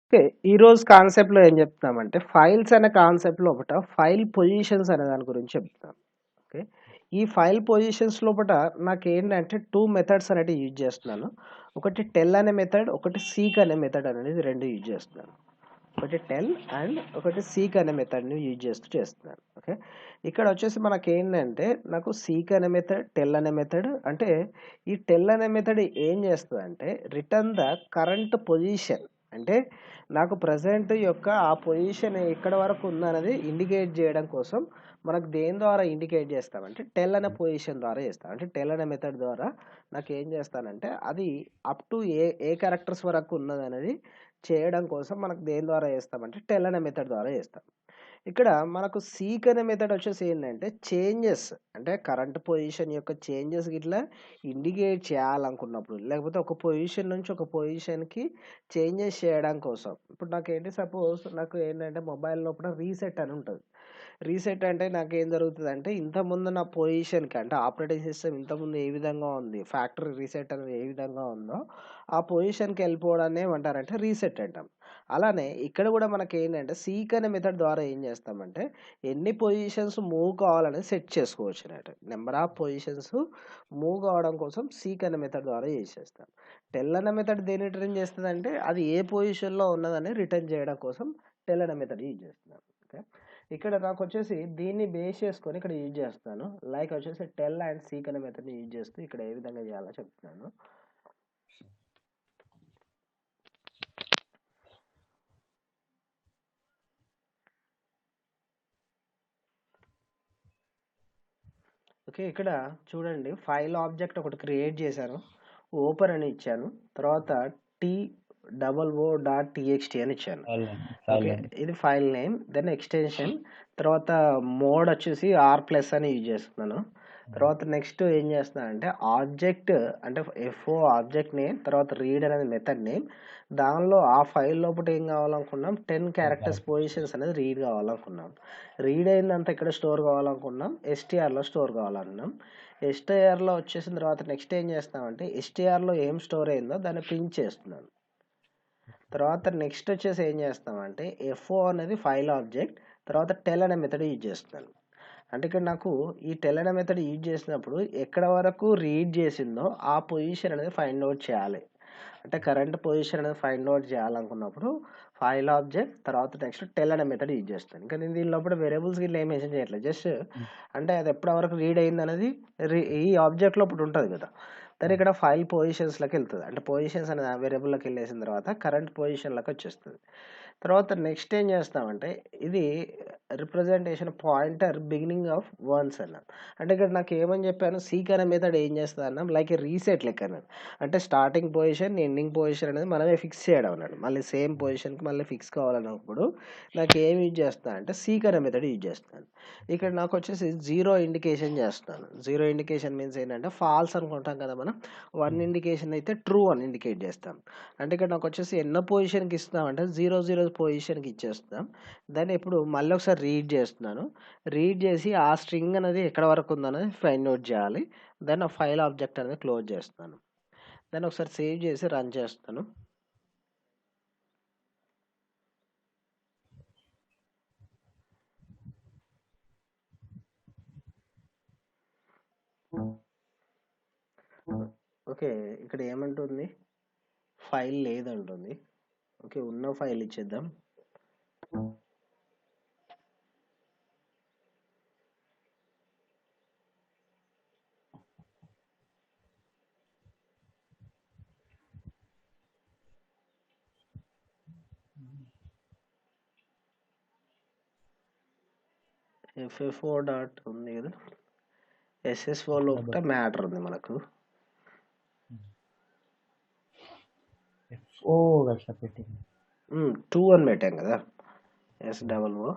Okay. ఈరోజు కాన్సెప్ట్‌లో ఏం చెప్తున్నామంటే, ఫైల్స్ అనే కాన్సెప్ట్ లోపట ఫైల్ పొజిషన్స్ అనే దాని గురించి చెప్తున్నాం. ఓకే. ఈ ఫైల్ పొజిషన్స్ లోపట నాకేంటంటే 2 మెథడ్స్ అనేటివి యూజ్ చేస్తున్నాను. ఒకటి టెల్ అనే మెథడ్, ఒకటి సీక్ అనే మెథడ్ అనేది 2 యూజ్ చేస్తున్నాను. ఒకటి టెల్ అండ్ ఒకటి సీక్ అనే మెథడ్‌ని యూజ్ చేస్తున్నాను. ఓకే. ఇక్కడ వచ్చేసి మనకేంటంటే, నాకు సీక్ అనే మెథడ్, టెల్ అనే మెథడ్ అంటే ఈ టెల్ అనే మెథడ్ ఏం చేస్తదంటే, రిటర్న్ ద కరెంట్ పొజిషన్ అంటే నాకు ప్రెజెంట్ యొక్క ఆ పొజిషన్ ఎక్కడి వరకు ఉందనేది ఇండికేట్ చేయడం కోసం మనకు దేని ద్వారా ఇండికేట్ చేస్తామంటే టెల్ అనే పొజిషన్ ద్వారా చేస్తాం. అంటే టెల్ అనే మెథడ్ ద్వారా నాకేం చేస్తానంటే అది అప్ టు ఏ క్యారెక్టర్స్ వరకు ఉన్నదనేది చేయడం కోసం మనకు దేని ద్వారా చేస్తామంటే టెల్ అనే మెథడ్ ద్వారా చేస్తాం. ఇక్కడ మనకు సీక్ అనే మెథడ్ వచ్చేసి ఏంటంటే చేంజెస్ అంటే కరెంట్ పొజిషన్ యొక్క చేంజెస్ గిట్లా ఇండికేట్ చేయాలనుకున్నప్పుడు లేకపోతే ఒక పొజిషన్ నుంచి ఒక పొజిషన్కి చేంజెస్ చేయడం కోసం ఇప్పుడు నాకేంటి సపోజ్ నాకు ఏంటంటే మొబైల్ లోపల రీసెట్ అని ఉంటుంది. రీసెట్ అంటే నాకేం జరుగుతుందంటే ఇంతకుముందు నా పొజిషన్కి అంటే ఆపరేటింగ్ సిస్టమ్ ఇంతకుముందు ఏ విధంగా ఉంది ఫ్యాక్టరీ రీసెట్ అనేది ఏ విధంగా ఉందో ఆ పొజిషన్కి వెళ్ళిపోవడాన్ని ఏమంటారంటే రీసెట్ అంటాం. అలానే ఇక్కడ కూడా మనకి ఏంటంటే సీక్ అనే మెథడ్ ద్వారా ఏం చేస్తామంటే ఎన్ని పొజిషన్స్ మూవ్ కావాలనేది సెట్ చేసుకోవచ్చు అన్నట్టు. నెంబర్ ఆఫ్ పొజిషన్స్ మూవ్ కావడం కోసం సీక్ అనే మెథడ్ ద్వారా చేసేస్తాం. టెల్ అనే మెథడ్ దేని రిటర్న్ చేస్తుందంటే అది ఏ పొజిషన్లో ఉన్నదని రిటర్న్ చేయడం కోసం టెల్ అనే మెథడ్ యూజ్ చేస్తున్నాం. ఓకే. ఇక్కడ నాకు వచ్చేసి దీన్ని బేస్ చేసుకొని ఇక్కడ యూజ్ చేస్తాను. లైక్ వచ్చేసి టెల్ అండ్ సీక్ అనే మెథడ్ని యూజ్ చేస్తూ ఇక్కడ ఏ విధంగా చేయాలో చెప్తున్నాను. ఓకే. ఇక్కడ చూడండి ఫైల్ ఆబ్జెక్ట్ ఒకటి క్రియేట్ చేశాను. ఓపెన్ అని ఇచ్చాను. తర్వాత TOO.txt అని ఇచ్చాను. ఓకే. ఇది ఫైల్ నేమ్. Then extension. తర్వాత మోడ్ వచ్చేసి R+ అని యూజ్ చేస్తున్నాను. తర్వాత నెక్స్ట్ ఏం చేస్తున్నానంటే ఆబ్జెక్ట్ అంటే FO ఆబ్జెక్ట్ నేమ్ తర్వాత రీడ్ అనేది మెథడ్ నేమ్. దానిలో ఆ ఫైల్ లోపల ఏం కావాలనుకున్నాం 10 క్యారెక్టర్స్ పొజిషన్స్ అనేది రీడ్ కావాలనుకున్నాం. రీడ్ అయిందంతా ఇక్కడ స్టోర్ కావాలనుకున్నాం. STRలో స్టోర్ కావాలన్నాం. STRలో వచ్చేసిన తర్వాత నెక్స్ట్ ఏం చేస్తామంటే STRలో ఏం స్టోర్ అయిందో దాన్ని ప్రింట్ చేస్తున్నాను. తర్వాత నెక్స్ట్ వచ్చేసి ఏం చేస్తామంటే FO అనేది ఫైల్ ఆబ్జెక్ట్ తర్వాత టెల్ అనే మెథడ్ యూజ్ చేస్తున్నాను. అంటే ఇక్కడ నాకు ఈ టెల్ అనే మెథడ్ యూజ్ చేసినప్పుడు ఎక్కడ వరకు రీడ్ చేసిందో ఆ పొజిషన్ అనేది ఫైండ్ అవుట్ చేయాలి. అంటే కరెంట్ పొజిషన్ అనేది ఫైండ్ అవుట్ చేయాలనుకున్నప్పుడు ఫైల్ ఆబ్జెక్ట్ తర్వాత నెక్స్ట్ టెల్ అనే మెథడ్ యూజ్ చేస్తాను. ఇంకా నేను దీని లోపల వేరియబుల్స్ గిట్లా ఏం మెన్షన్ చేయట్లేదు. జస్ట్ అంటే అది ఎప్పటి వరకు రీడ్ అయింది అనేది ఈ ఆబ్జెక్ట్ లోపల ఉంటుంది కదా. దాని ఇక్కడ ఫైల్ పొజిషన్స్లోకి వెళ్తుంది. అంటే పొజిషన్స్ అనే వేరియబుల్లోకి వెళ్ళేసిన తర్వాత కరెంట్ పొజిషన్లోకి వచ్చేస్తుంది. తర్వాత నెక్స్ట్ ఏం చేస్తామంటే ఇది representation pointer beginning of once అన్నాం. అంటే ఇక్కడ నాకు ఏమని చెప్పాను సీక్ అనే మెథడ్ ఏం చేస్తుంది అన్నాం లైక్ రీసెట్ లెక్క అన్నాడు. అంటే స్టార్టింగ్ పొజిషన్ ఎండింగ్ పొజిషన్ అనేది మనమే ఫిక్స్ చేయడం అన్నాడు. మళ్ళీ సేమ్ పొజిషన్కి మళ్ళీ ఫిక్స్ కావాలన్నప్పుడు నాకు ఏం యూజ్ చేస్తాను అంటే సీక్ అనే మెథడ్ యూజ్ చేస్తాను. ఇక్కడ నాకు వచ్చేసి జీరో ఇండికేషన్ చేస్తాను. జీరో ఇండికేషన్ మీన్స్ ఏంటంటే ఫాల్స్ అనుకుంటాం కదా మనం. 1 ఇండికేషన్ అయితే ట్రూ అని ఇండికేట్ చేస్తాం. అంటే ఇక్కడ నాకు వచ్చేసి ఎన్నో పొజిషన్కి ఇస్తాం అంటే 0 పొజిషన్కి ఇచ్చేస్తాం. దాన్ని ఇప్పుడు మళ్ళీ ఒకసారి రీడ్ చేస్తున్నాను. రీడ్ చేసి ఆ స్ట్రింగ్ అనేది ఎక్కడ వరకు ఉందనేది ఫైండ్ అవుట్ చేయాలి. దెన్ ఆ ఫైల్ ఆబ్జెక్ట్ అనేది క్లోజ్ చేస్తాను. దాన్ని ఒకసారి సేవ్ చేసి రన్ చేస్తాను. ఓకే. ఇక్కడ ఏమంటుంది ఫైల్ లేదంటుంది. ఓకే. ఉన్న ఫైల్ ఇచ్చేద్దాం. FFO డాట్ ఉంది కదా. SSO లోపల మ్యాటర్ ఉంది మనకు. పెట్టి 2 అని పెట్టాం కదా. SOO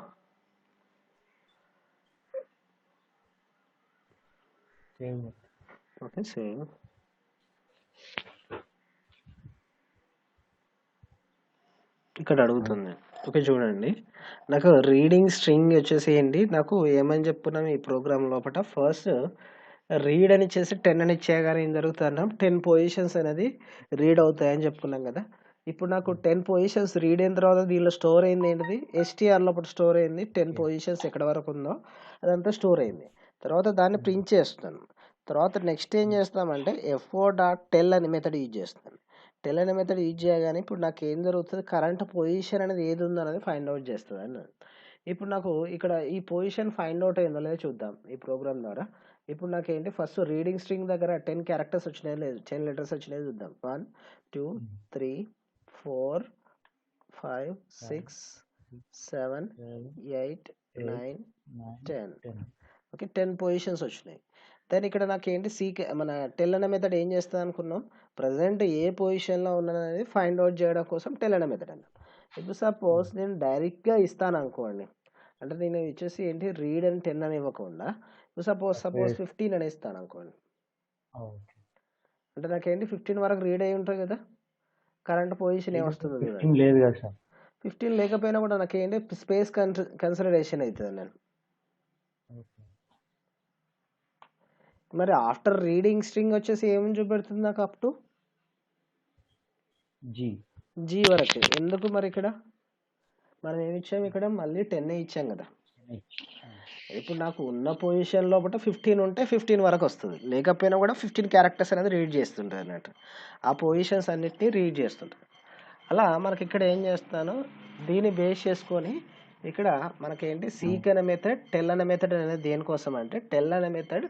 okay. సేమ్ ఇక్కడ అడుగుతుంది. ఓకే చూడండి నాకు రీడింగ్ స్ట్రింగ్ వచ్చేసి ఏంటి నాకు ఏమని చెప్పుకున్నాం ఈ ప్రోగ్రామ్ లోపల ఫస్ట్ రీడ్ అని ఇచ్చేసి 10 అని ఇచ్చేయగానే ఏం జరుగుతుందన్నాం 10 పొజిషన్స్ అనేది రీడ్ అవుతాయని చెప్పుకున్నాం కదా. ఇప్పుడు నాకు 10 పొజిషన్స్ రీడ్ అయిన తర్వాత దీనిలో స్టోర్ అయింది ఏంటిది, ఎస్టీఆర్ లోపల స్టోర్ అయింది 10 పొజిషన్స్ ఎక్కడ వరకు ఉందో అదంతా స్టోర్ అయింది. తర్వాత దాన్ని ప్రింట్ చేస్తాను. తర్వాత నెక్స్ట్ ఏం చేస్తామంటే FO.tell అనే మెథడ్ యూజ్ చేస్తాను. టెల్ అనే మెథడ్ యూజ్ చేయగానే ఇప్పుడు నాకు ఏం జరుగుతుంది, కరెంట్ పొజిషన్ అనేది ఏది ఉందో అనేది ఫైండ్ అవుట్ చేస్తుంది అన్నది. ఇప్పుడు నాకు ఇక్కడ ఈ పొజిషన్ ఫైండ్ అవుట్ అయిందో లేదో చూద్దాం ఈ ప్రోగ్రామ్ ద్వారా. ఇప్పుడు నాకేంటి ఫస్ట్ రీడింగ్ స్ట్రింగ్ దగ్గర 10 క్యారెక్టర్స్ వచ్చినాయో లేదు, 10 లెటర్స్ వచ్చినాయో చూద్దాం. 1 2 3 4 5 6 7 8 9 10. ఓకే, 10 పొజిషన్స్ వచ్చినాయి. దెన్ ఇక్కడ నాకేంటి మన టెల్ అనే మెథడ్ ఏం చేస్తుంది అనుకున్నాం, ప్రజెంట్ ఏ పొజిషన్లో ఉన్నది ఫైండ్ అవుట్ చేయడం కోసం టెల్ అనే మెథడ్ అన్నాం. ఇప్పుడు సపోజ్ నేను డైరెక్ట్గా ఇస్తాను అనుకోండి, అంటే నేను ఇచ్చేసి ఏంటి రీడ్ అని 10 అని ఇవ్వకుండా ఇప్పుడు సపోజ్ 15 అని ఇస్తాను అనుకోండి, అంటే నాకేంటి 15 వరకు రీడ్ అయి ఉంటుంది కదా, కరెంట్ పొజిషన్ ఏమొస్తుంది చూడండి. 15 లేకపోయినా కూడా నాకేంటి స్పేస్ కన్సిడరేషన్ అవుతుంది నేను. మరి ఆఫ్టర్ రీడింగ్ స్ట్రింగ్ వచ్చేసి ఏమని చూపెడుతుంది నాకు, అప్ టు జీ వరకు. ఎందుకు మరి ఇక్కడ మనం ఏమి ఇచ్చాము, ఇక్కడ మళ్ళీ 10 ఇచ్చాం కదా. ఇప్పుడు నాకు ఉన్న పొజిషన్ లోపల 15 ఉంటే 15 వరకు వస్తుంది, లేకపోయినా కూడా 15 క్యారెక్టర్స్ అనేది రీడ్ చేస్తుంటుంది అన్నట్టు. ఆ పొజిషన్స్ అన్నిటినీ రీడ్ చేస్తుంటుంది. అలా మనకి ఇక్కడ ఏం చేస్తాను, దీన్ని బేస్ చేసుకొని ఇక్కడ మనకేంటి సీక్ అనే మెథడ్, టెల్ అనే మెథడ్ అనేది దేనికోసం అంటే, టెల్ అనే మెథడ్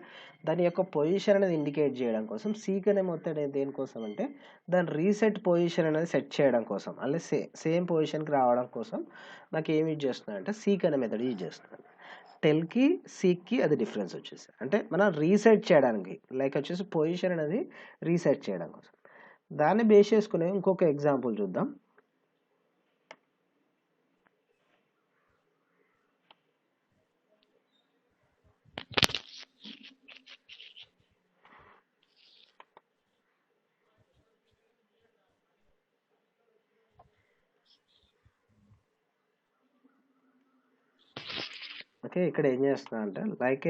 దాని యొక్క పొజిషన్ అనేది ఇండికేట్ చేయడం కోసం, సీక్ అనే మెథడ్ అనేది దేనికోసం అంటే దాని రీసెట్ పొజిషన్ అనేది సెట్ చేయడం కోసం, అలా సేమ్ పొజిషన్కి రావడం కోసం నాకు ఏమి యూజ్ చేస్తున్నాను అంటే సీక్ అనే మెథడ్ యూజ్ చేస్తున్నాను. టెల్కి సీక్కి అది డిఫరెన్స్ వచ్చేసి, అంటే మనం రీసెట్ చేయడానికి, లైక్ వచ్చేసి పొజిషన్ అనేది రీసెట్ చేయడం కోసం. దాన్ని బేస్ చేసుకునే ఇంకొక ఎగ్జాంపుల్ చూద్దాం. ఓకే, ఇక్కడ ఏం చేస్తున్నా అంటే లైక్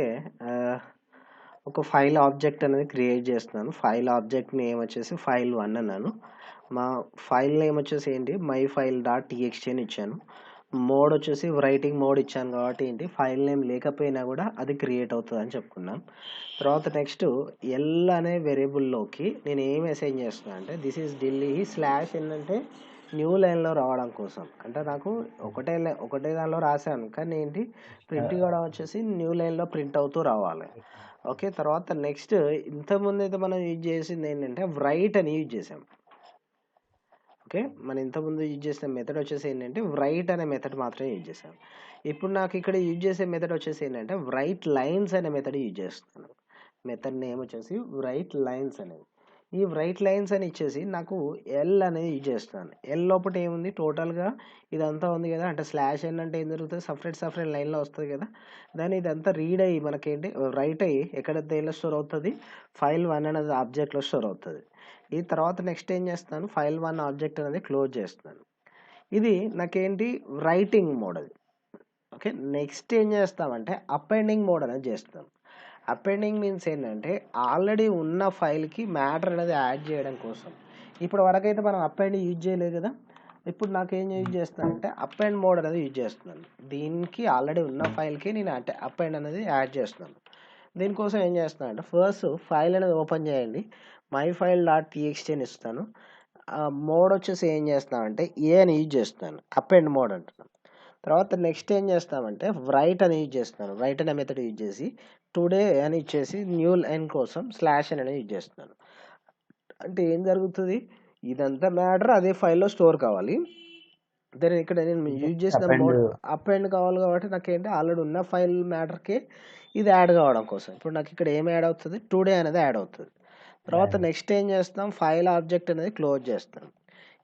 ఒక ఫైల్ ఆబ్జెక్ట్ అనేది క్రియేట్ చేస్తున్నాను. ఫైల్ ఆబ్జెక్ట్ నేమ్ వచ్చేసి file1 అన్నాను. మా ఫైల్ నేమ్ వచ్చేసి ఏంటి myfile.txt అని ఇచ్చాను. మోడ్ వచ్చేసి రైటింగ్ మోడ్ ఇచ్చాను కాబట్టి ఏంటి ఫైల్ నేమ్ లేకపోయినా కూడా అది క్రియేట్ అవుతుంది అని చెప్పుకున్నాం. తర్వాత నెక్స్ట్ ఎల్ అనే వేరియబుల్లోకి నేను ఏం అసైన్ చేస్తున్నాను అంటే దిస్ ఈజ్ ఢిల్లీ స్లాష్ ఏంటంటే న్యూ లైన్లో రావడం కోసం. అంటే నాకు ఒకటే దానిలో రాశాను, కానీ ఏంటి ప్రింట్ కూడా వచ్చేసి న్యూ లైన్లో ప్రింట్ అవుతూ రావాలి. ఓకే, తర్వాత నెక్స్ట్ ఇంతకుముందు అయితే మనం యూజ్ చేసింది ఏంటంటే రైట్ అని యూజ్ చేసాం. ఓకే, మనం ఇంతకుముందు యూజ్ చేసిన మెథడ్ వచ్చేసి ఏంటంటే రైట్ అనే మెథడ్ మాత్రమే యూజ్ చేసాం. ఇప్పుడు నాకు ఇక్కడ యూజ్ చేసే మెథడ్ వచ్చేసి ఏంటంటే రైట్ లైన్స్ అనే మెథడ్ యూజ్ చేస్తున్నాను. మెథడ్ నేమ్ వచ్చేసి రైట్ లైన్స్ అనేది. ఈ రైట్ లైన్స్ అని ఇచ్చేసి నాకు ఎల్ అనేది యూజ్ చేస్తున్నాను. ఎల్ లోపల ఏముంది, టోటల్గా ఇదంతా ఉంది కదా, అంటే స్లాష్ ఎన్ అంటే ఏం జరుగుతుంది, సపరేట్ లైన్లో వస్తుంది కదా. దాన్ని ఇదంతా రీడ్ అయ్యి మనకేంటి రైట్ అయ్యి ఎక్కడ దేనిలో స్టోర్ అవుతుంది, file1 అనేది ఆబ్జెక్ట్లో స్టోర్ అవుతుంది. ఈ తర్వాత నెక్స్ట్ ఏం చేస్తాను, file1 ఆబ్జెక్ట్ అనేది క్లోజ్ చేస్తున్నాను. ఇది నాకేంటి రైటింగ్ మోడ్ అది. ఓకే, నెక్స్ట్ ఏం చేస్తామంటే అపెండింగ్ మోడ్ అనేది చేస్తాం. అపెండింగ్ మీన్స్ ఏంటంటే ఆల్రెడీ ఉన్న ఫైల్కి మ్యాటర్ అనేది యాడ్ చేయడం కోసం. ఇప్పుడు వరకైతే మనం అపెండ్ యూజ్ చేయలేదు కదా, ఇప్పుడు నాకేం యూజ్ చేస్తానంటే అపెండ్ మోడ్ అనేది యూజ్ చేస్తున్నాను. దీనికి ఆల్రెడీ ఉన్న ఫైల్కి నేను అపెండ్ అనేది యాడ్ చేస్తున్నాను. దీనికోసం ఏం చేస్తున్నాను అంటే ఫస్ట్ ఫైల్ అనేది ఓపెన్ చేయండి, myfile.txt అని ఇస్తాను. మోడ్ వచ్చేసి ఏం చేస్తామంటే ఏ అని యూజ్ చేస్తున్నాను, అపెండ్ మోడ్ అంటున్నాను. తర్వాత నెక్స్ట్ ఏం చేస్తామంటే రైట్ అని యూజ్ చేస్తున్నాను. రైట్ అనే మెథడ్ యూజ్ చేసి టుడే అని ఇచ్చేసి న్యూ లైన్ కోసం స్లాష్ అనేది యూజ్ చేస్తున్నాను. అంటే ఏం జరుగుతుంది, ఇదంతా మ్యాటర్ అదే ఫైల్లో స్టోర్ కావాలి. దెన్ ఇక్కడ నేను యూజ్ చేసిన మోడ్ అపెండ్ కావాలి కాబట్టి నాకేంటి ఆల్రెడీ ఉన్న ఫైల్ మ్యాటర్కి ఇది యాడ్ కావడం కోసం. ఇప్పుడు నాకు ఇక్కడ ఏం యాడ్ అవుతుంది, టుడే అనేది యాడ్ అవుతుంది. తర్వాత నెక్స్ట్ ఏం చేస్తాం, ఫైల్ ఆబ్జెక్ట్ అనేది క్లోజ్ చేస్తాం.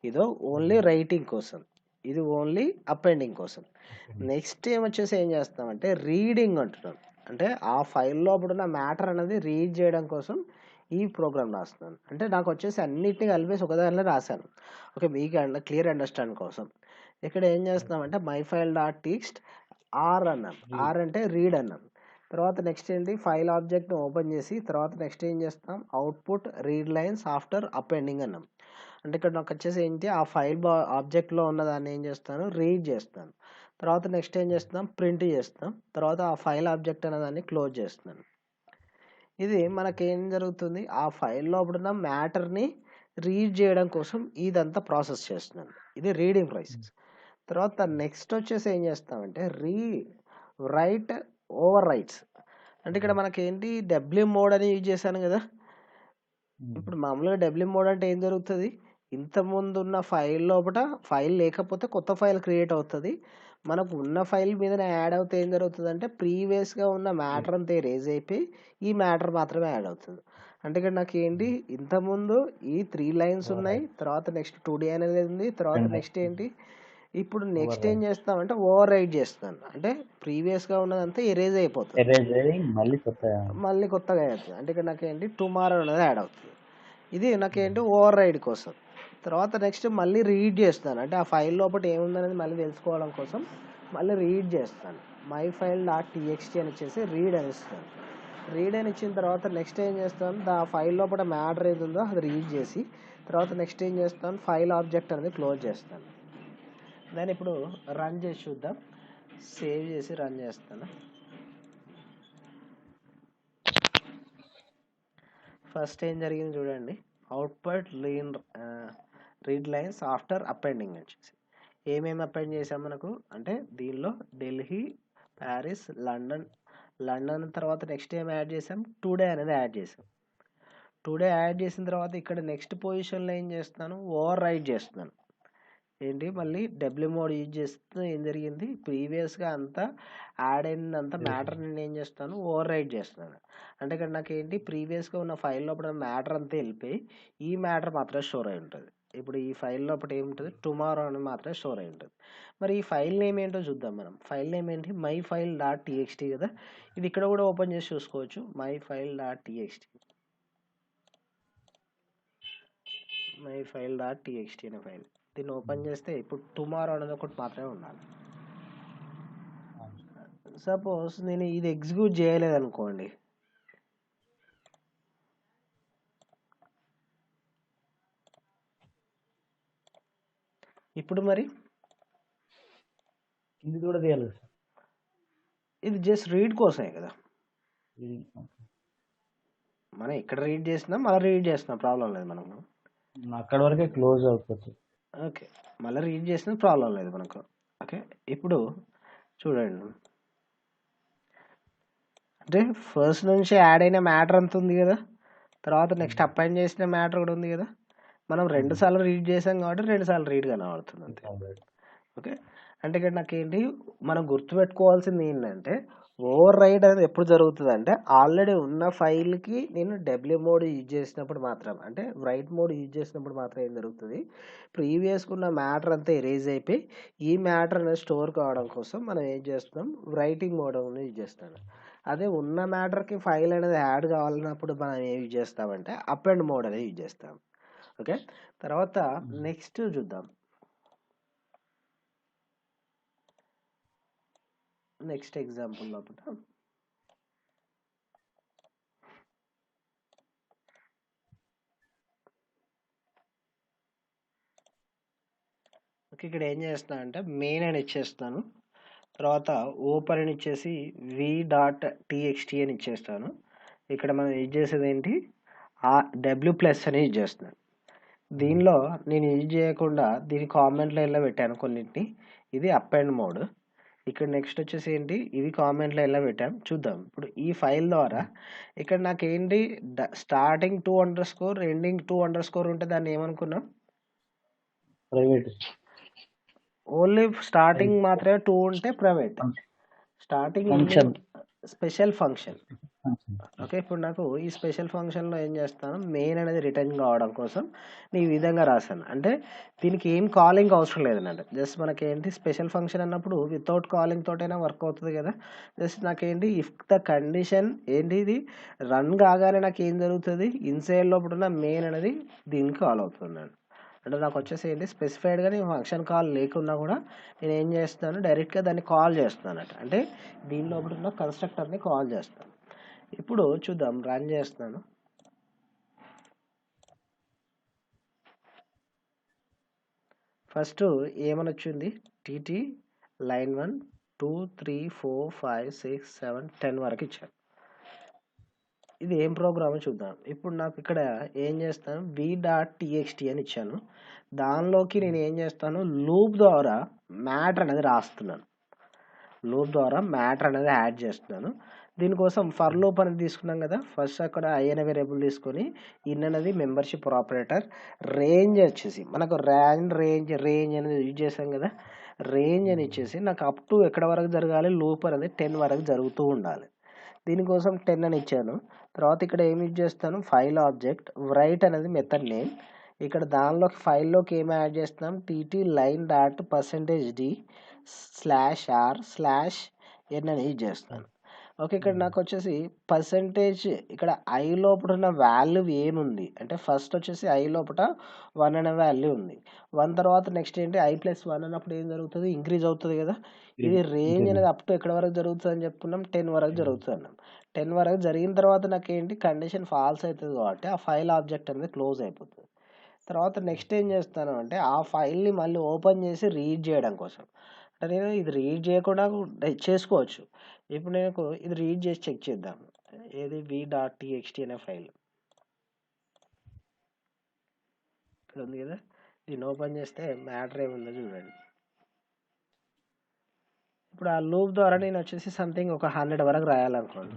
ఇదో ఓన్లీ రైటింగ్ కోసం, ఇది ఓన్లీ అపెండింగ్ కోసం. నెక్స్ట్ ఏమొచ్చేసి ఏం చేస్తామంటే రీడింగ్ అంటున్నాం, అంటే ఆ ఫైల్లో ఉన్న మ్యాటర్ అనేది రీడ్ చేయడం కోసం ఈ ప్రోగ్రామ్ రాస్తున్నాను. అంటే నాకు వచ్చేసి అన్నిటిని కలిపేసి ఒకదానిలో రాశాను. ఓకే, మీకు క్లియర్ అండర్స్టాండ్ కోసం ఇక్కడ ఏం చేస్తున్నామంటే myfile.txt ఆర్ అన్నాం. ఆర్ అంటే రీడ్ అన్నాం. తర్వాత నెక్స్ట్ ఏంటి ఫైల్ ఆబ్జెక్ట్ని ఓపెన్ చేసి తర్వాత నెక్స్ట్ ఏం చేస్తాం output read lines after appending అన్నాం. అంటే ఇక్కడ నాకు వచ్చేసి ఏంటి, ఆ ఫైల్ ఆబ్జెక్ట్లో ఉన్నదాన్ని ఏం చేస్తాను, రీడ్ చేస్తాను. తర్వాత నెక్స్ట్ ఏం చేస్తాం, ప్రింట్ చేస్తాం. తర్వాత ఆ ఫైల్ ఆబ్జెక్ట్ అనే దాన్ని క్లోజ్ చేస్తున్నాను. ఇది మనకేం జరుగుతుంది, ఆ ఫైల్ లోపల ఉన్న మ్యాటర్ని రీడ్ చేయడం కోసం ఇదంతా ప్రాసెస్ చేస్తున్నాను. ఇది రీడింగ్ ప్రాసెస్. తర్వాత నెక్స్ట్ వచ్చేసి ఏం చేస్తామంటే రైట్ ఓవర్ రైట్స్. అంటే ఇక్కడ మనకేంటి, డబ్ల్యూ మోడ్ అని యూజ్ చేశాను కదా. ఇప్పుడు మామూలుగా డబ్ల్యూ మోడ్ అంటే ఏం జరుగుతుంది, ఇంతకుముందు ఉన్న ఫైల్ లోపల ఫైల్ లేకపోతే కొత్త ఫైల్ క్రియేట్ అవుతుంది. మనకు ఉన్న ఫైల్ మీద యాడ్ అవుతే ఏం జరుగుతుంది అంటే, ప్రీవియస్గా ఉన్న మ్యాటర్ అంతా ఎరేజ్ అయిపోయి ఈ మ్యాటర్ మాత్రమే యాడ్ అవుతుంది. అంటే ఇక్కడ నాకు ఏంటి, ఇంతకుముందు ఈ 3 లైన్స్ ఉన్నాయి, తర్వాత నెక్స్ట్ 2D అనేది ఉంది, తర్వాత నెక్స్ట్ ఏంటి, ఇప్పుడు నెక్స్ట్ ఏం చేస్తామంటే ఓవర్ రైట్ చేస్తాను. అంటే ప్రీవియస్గా ఉన్నదంతా ఎరేజ్ అయిపోతుంది, మళ్ళీ కొత్తగా అవుతుంది. అంటే ఇక్కడ నాకేంటి, టుమారో అనేది యాడ్ అవుతుంది. ఇది నాకేంటి ఓవర్ రైడ్ కోసం. తర్వాత నెక్స్ట్ మళ్ళీ రీడ్ చేస్తాను. అంటే ఆ ఫైల్ లోపల ఏముందనేది మళ్ళీ తెలుసుకోవడం కోసం మళ్ళీ రీడ్ చేస్తాను. మై ఫైల్ డాట్ టీఎక్స్టీ అని ఇచ్చేసి రీడ్ అని ఇస్తాను. రీడ్ అని ఇచ్చిన తర్వాత నెక్స్ట్ ఏం చేస్తాను, ఆ ఫైల్ లోపల మ్యాటర్ ఏది ఉందో అది రీడ్ చేసి తర్వాత నెక్స్ట్ ఏం చేస్తాను, ఫైల్ ఆబ్జెక్ట్ అనేది క్లోజ్ చేస్తాను. దాన్ని ఇప్పుడు రన్ చేసి చూద్దాం. సేవ్ చేసి రన్ చేస్తాను. ఫస్ట్ ఏం జరిగింది చూడండి, output read lines after appending వచ్చేసి ఏమేమి అపెండ్ చేసాం మనకు అంటే, దీనిలో ఢిల్లీ, ప్యారిస్, లండన్ తర్వాత నెక్స్ట్ ఏం యాడ్ చేసాం, టుడే అనేది యాడ్ చేసాం. టుడే యాడ్ చేసిన తర్వాత ఇక్కడ నెక్స్ట్ పొజిషన్లో ఏం చేస్తున్నాను, ఓవర్ రైట్ చేస్తున్నాను. ఏంటి, మళ్ళీ డబ్ల్యూ మోడ్ యూజ్ చేస్తూ ఏం జరిగింది, ప్రీవియస్గా అంతా యాడ్ అయినంత మ్యాటర్ నేను ఏం చేస్తాను, ఓవర్ రైట్ చేస్తున్నాను. అంటే ఇక్కడ నాకు ఏంటి, ప్రీవియస్గా ఉన్న ఫైల్ లోపల మ్యాటర్ అంతా వెళ్ళిపోయి ఈ మ్యాటర్ మాత్రమే స్టోర్ అయి ఉంటుంది. ఇప్పుడు ఈ ఫైల్ లోపల ఏముంటుంది, టుమారో అని మాత్రమే స్టోర్ అయి ఉంటుంది. మరి ఈ ఫైల్ నేమ్ ఏంటో చూద్దాం మనం. ఫైల్ నేమ్ ఏంటి, మై ఫైల్ డాట్ టీఎక్స్టీ కదా. ఇది ఇక్కడ కూడా ఓపెన్ చేసి చూసుకోవచ్చు, మై ఫైల్ డాట్ టీఎక్స్టీ అనే ఫైల్. దీన్ని ఓపెన్ చేస్తే ఇప్పుడు టుమారో అనేది ఒకటి మాత్రమే ఉండాలి. సపోజ్ నేను ఇది ఎగ్జిక్యూట్ చేయలేదు అనుకోండి, ఇప్పుడు మరి ఇది కూడా తీయాలి. ఇది జస్ట్ రీడ్ కోసమే కదా, మనం ఇక్కడ రీడ్ చేసినా మళ్ళీ రీడ్ చేసినా ప్రాబ్లం లేదు మనకు. అక్కడ వరకే క్లోజ్ అవుతుంది. ఓకే, మళ్ళీ రీడ్ చేసినా ప్రాబ్లం లేదు మనకు. ఓకే, ఇప్పుడు చూడండి, అంటే ఫస్ట్ నుంచి యాడ్ అయిన మ్యాటర్ అంత ఉంది కదా, తర్వాత నెక్స్ట్ అపాయింట్ చేసిన మ్యాటర్ కూడా ఉంది కదా. మనం 2 సార్లు రీడ్ చేసాం కాబట్టి 2 సార్లు రీడ్ కనబడుతుంది అంతే. ఓకే, అంటే ఇక్కడ నాకేంటి, మనం గుర్తుపెట్టుకోవాల్సింది ఏంటంటే, ఓవర్ రైడ్ అనేది ఎప్పుడు జరుగుతుంది అంటే, ఆల్రెడీ ఉన్న ఫైల్కి నేను డబ్ల్యూ మోడ్ యూజ్ చేసినప్పుడు మాత్రం, అంటే రైట్ మోడ్ యూజ్ చేసినప్పుడు మాత్రం ఏం జరుగుతుంది, ప్రీవియస్గా ఉన్న మ్యాటర్ అంతా ఎరేజ్ అయిపోయి ఈ మ్యాటర్ అనేది స్టోర్ కావడం కోసం మనం ఏం చేస్తున్నాం, రైటింగ్ మోడ్ అనేది యూజ్ చేస్తాం. అదే ఉన్న మ్యాటర్కి ఫైల్ అనేది యాడ్ కావాలన్నప్పుడు మనం ఏం యూజ్ చేస్తామంటే అపెండ్ మోడ్ అనేది యూజ్ చేస్తాం. ఓకే, తర్వాత నెక్స్ట్ చూద్దాం. నెక్స్ట్ ఎగ్జాంపుల్ లోపల ఓకే, ఇక్కడ ఏం చేస్తున్నా అంటే మెయిన్ అని ఇచ్చేస్తాను. తర్వాత ఓపెన్ అని ఇచ్చేసి v.txt అని ఇచ్చేస్తాను. ఇక్కడ మనం యూజ్ చేసేది ఏంటి, w+ అని యూజ్ చేస్తున్నాను. దీనిలో నేను యూజ్ చేయకుండా దీని కామెంట్ లైన్లో పెట్టాను కొన్నింటిని. ఇది అపెండ్ మోడ్. ఇక్కడ నెక్స్ట్ వచ్చేసి ఏంటి, ఇవి కామెంట్ లైన్లో పెట్టాం. చూద్దాం ఇప్పుడు ఈ ఫైల్ ద్వారా. ఇక్కడ నాకు ఏంటి, స్టార్టింగ్ 2_ ఎండింగ్ 2_ ఉంటే దాన్ని ఏమనుకున్నాం, ప్రైవేట్. ఓన్లీ స్టార్టింగ్ మాత్రమే 2 ఉంటే private, starting special function. Okay, ఇప్పుడు నాకు ఈ స్పెషల్ ఫంక్షన్లో ఏం చేస్తాను, మెయిన్ అనేది రిటర్న్ కావడం కోసం నేను ఈ విధంగా రాశాను. అంటే దీనికి ఏం కాలింగ్ అవసరం లేదన్నట్టు, జస్ట్ మనకేంటి స్పెషల్ ఫంక్షన్ అన్నప్పుడు వితౌట్ కాలింగ్ తోటైనా వర్క్ అవుతుంది కదా. జస్ట్ నాకేంటి, ఇఫ్ ద కండిషన్ ఏంటి, ఇది రన్ కాగానే నాకు ఏం జరుగుతుంది, ఇన్సైడ్ లోపల ఉన్న మెయిన్ అనేది దీనికి కాల్ అవుతుంది. అంటే నాకు వచ్చేసి ఏంటి, స్పెసిఫైడ్గా నేను ఫంక్షన్ కాల్ లేకున్నా కూడా నేను ఏం చేస్తాను, డైరెక్ట్గా దాన్ని కాల్ చేస్తున్నాను. అంటే దీని లోపల ఉన్న కన్స్ట్రక్టర్ని కాల్ చేస్తాను. ఇప్పుడు చూద్దాం, రన్ చేస్తున్నాను. ఫస్ట్ ఏమని వచ్చింది, టీటీ లైన్ 1 2 3 4 5 6 7 10 వరకు ఇచ్చాను. ఇది ఏం ప్రోగ్రామో చూద్దాం. ఇప్పుడు నాకు ఇక్కడ ఏం చేస్తాను, v.txt అని ఇచ్చాను. దానిలోకి నేను ఏం చేస్తాను, లూప్ ద్వారా మ్యాటర్ అనేది రాస్తున్నాను. లూప్ ద్వారా మ్యాటర్ అనేది యాడ్ చేస్తున్నాను. దీనికోసం ఫర్ లూప్ అనేది తీసుకున్నాం కదా. ఫస్ట్ అక్కడ ఐ అనే వేరియబుల్ తీసుకొని ఇన్ అనేది మెంబర్షిప్ ఆపరేటర్, రేంజ్ వచ్చేసి మనకు రేంజ్ అనేది యూజ్ చేసాం కదా. రేంజ్ అని ఇచ్చేసి నాకు అప్ టు ఎక్కడ వరకు జరగాలి, లూప్ అనేది 10 వరకు జరుగుతూ ఉండాలి. దీనికోసం 10 అని ఇచ్చాను. తర్వాత ఇక్కడ ఏమి యూజ్ చేస్తాను, ఫైల్ ఆబ్జెక్ట్ రైట్ అనేది మెథడ్ నేమ్. ఇక్కడ దానిలోకి ఫైల్లోకి ఏమి యాడ్ చేస్తున్నాం, TT line dot %d /r/n అని యూజ్ చేస్తాను. ఓకే, ఇక్కడ నాకు వచ్చేసి పర్సంటేజ్ ఇక్కడ ఐ లోపల ఉన్న వాల్యూ ఏముంది అంటే ఫస్ట్ వచ్చేసి ఐ లోపల 1 అనే వాల్యూ ఉంది. 1 తర్వాత నెక్స్ట్ ఏంటి, i+1 అన్నప్పుడు ఏం జరుగుతుంది, ఇంక్రీజ్ అవుతుంది కదా. ఇది రేంజ్ అనేది అప్ టు ఎక్కడ వరకు జరుగుతుంది అని చెప్పుకున్నాం, 10 వరకు జరుగుతుంది అన్నాం. 10 వరకు జరిగిన తర్వాత నాకు ఏంటి, కండిషన్ ఫాల్స్ అవుతుంది కాబట్టి ఆ ఫైల్ ఆబ్జెక్ట్ అనేది క్లోజ్ అయిపోతుంది. తర్వాత నెక్స్ట్ ఏం చేస్తాను అంటే ఆ ఫైల్ని మళ్ళీ ఓపెన్ చేసి రీడ్ చేయడం కోసం. అంటే నేను ఇది రీడ్ చేయకుండా చేసుకోవచ్చు. ఇప్పుడు నేను ఇది రీడ్ చేసి చెక్ చేద్దాం. ఏది v.txt అనే ఫైల్ ఇక్కడ ఉంది కదా. దీన్ని ఓపెన్ చేస్తే మ్యాటర్ ఏముందో చూడండి. ఇప్పుడు ఆ లూప్ ద్వారా నేను వచ్చేసి సంథింగ్ ఒక 100 వరకు రాయాలనుకోండి.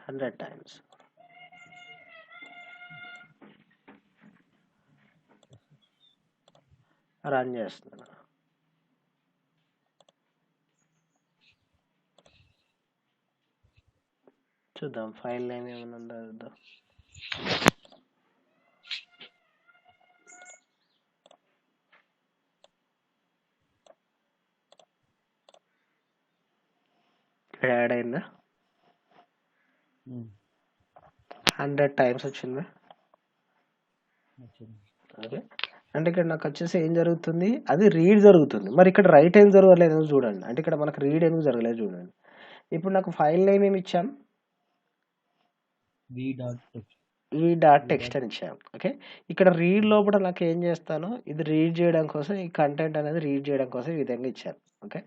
100 టైమ్స్ రన్ చేస్తున్నాను. చూద్దాం ఫైల్ నేమ్ ఏమైనా ఉందో చూద్దాం. ఇక్కడ యాడ్ అయిందా, 100 టైమ్స్ వచ్చిందా. ఓకే, అంటే ఇక్కడ నాకు వచ్చేసి ఏం జరుగుతుంది, అది రీడ్ జరుగుతుంది. మరి ఇక్కడ రైట్ ఏం జరగలేదు చూడండి. అంటే ఇక్కడ మనకు రీడ్ ఎందుకు జరగలేదు చూడండి. ఇప్పుడు నాకు ఫైల్ నేమ్ ఏమి ఇచ్చాం, v.text అని ఇచ్చాం. ఓకే, ఇక్కడ రీడ్ లోపల నాకు ఏం చేస్తాను, ఇది రీడ్ చేయడం కోసం, ఈ కంటెంట్ అనేది రీడ్ చేయడం కోసం ఈ విధంగా ఇచ్చాను. ఓకే,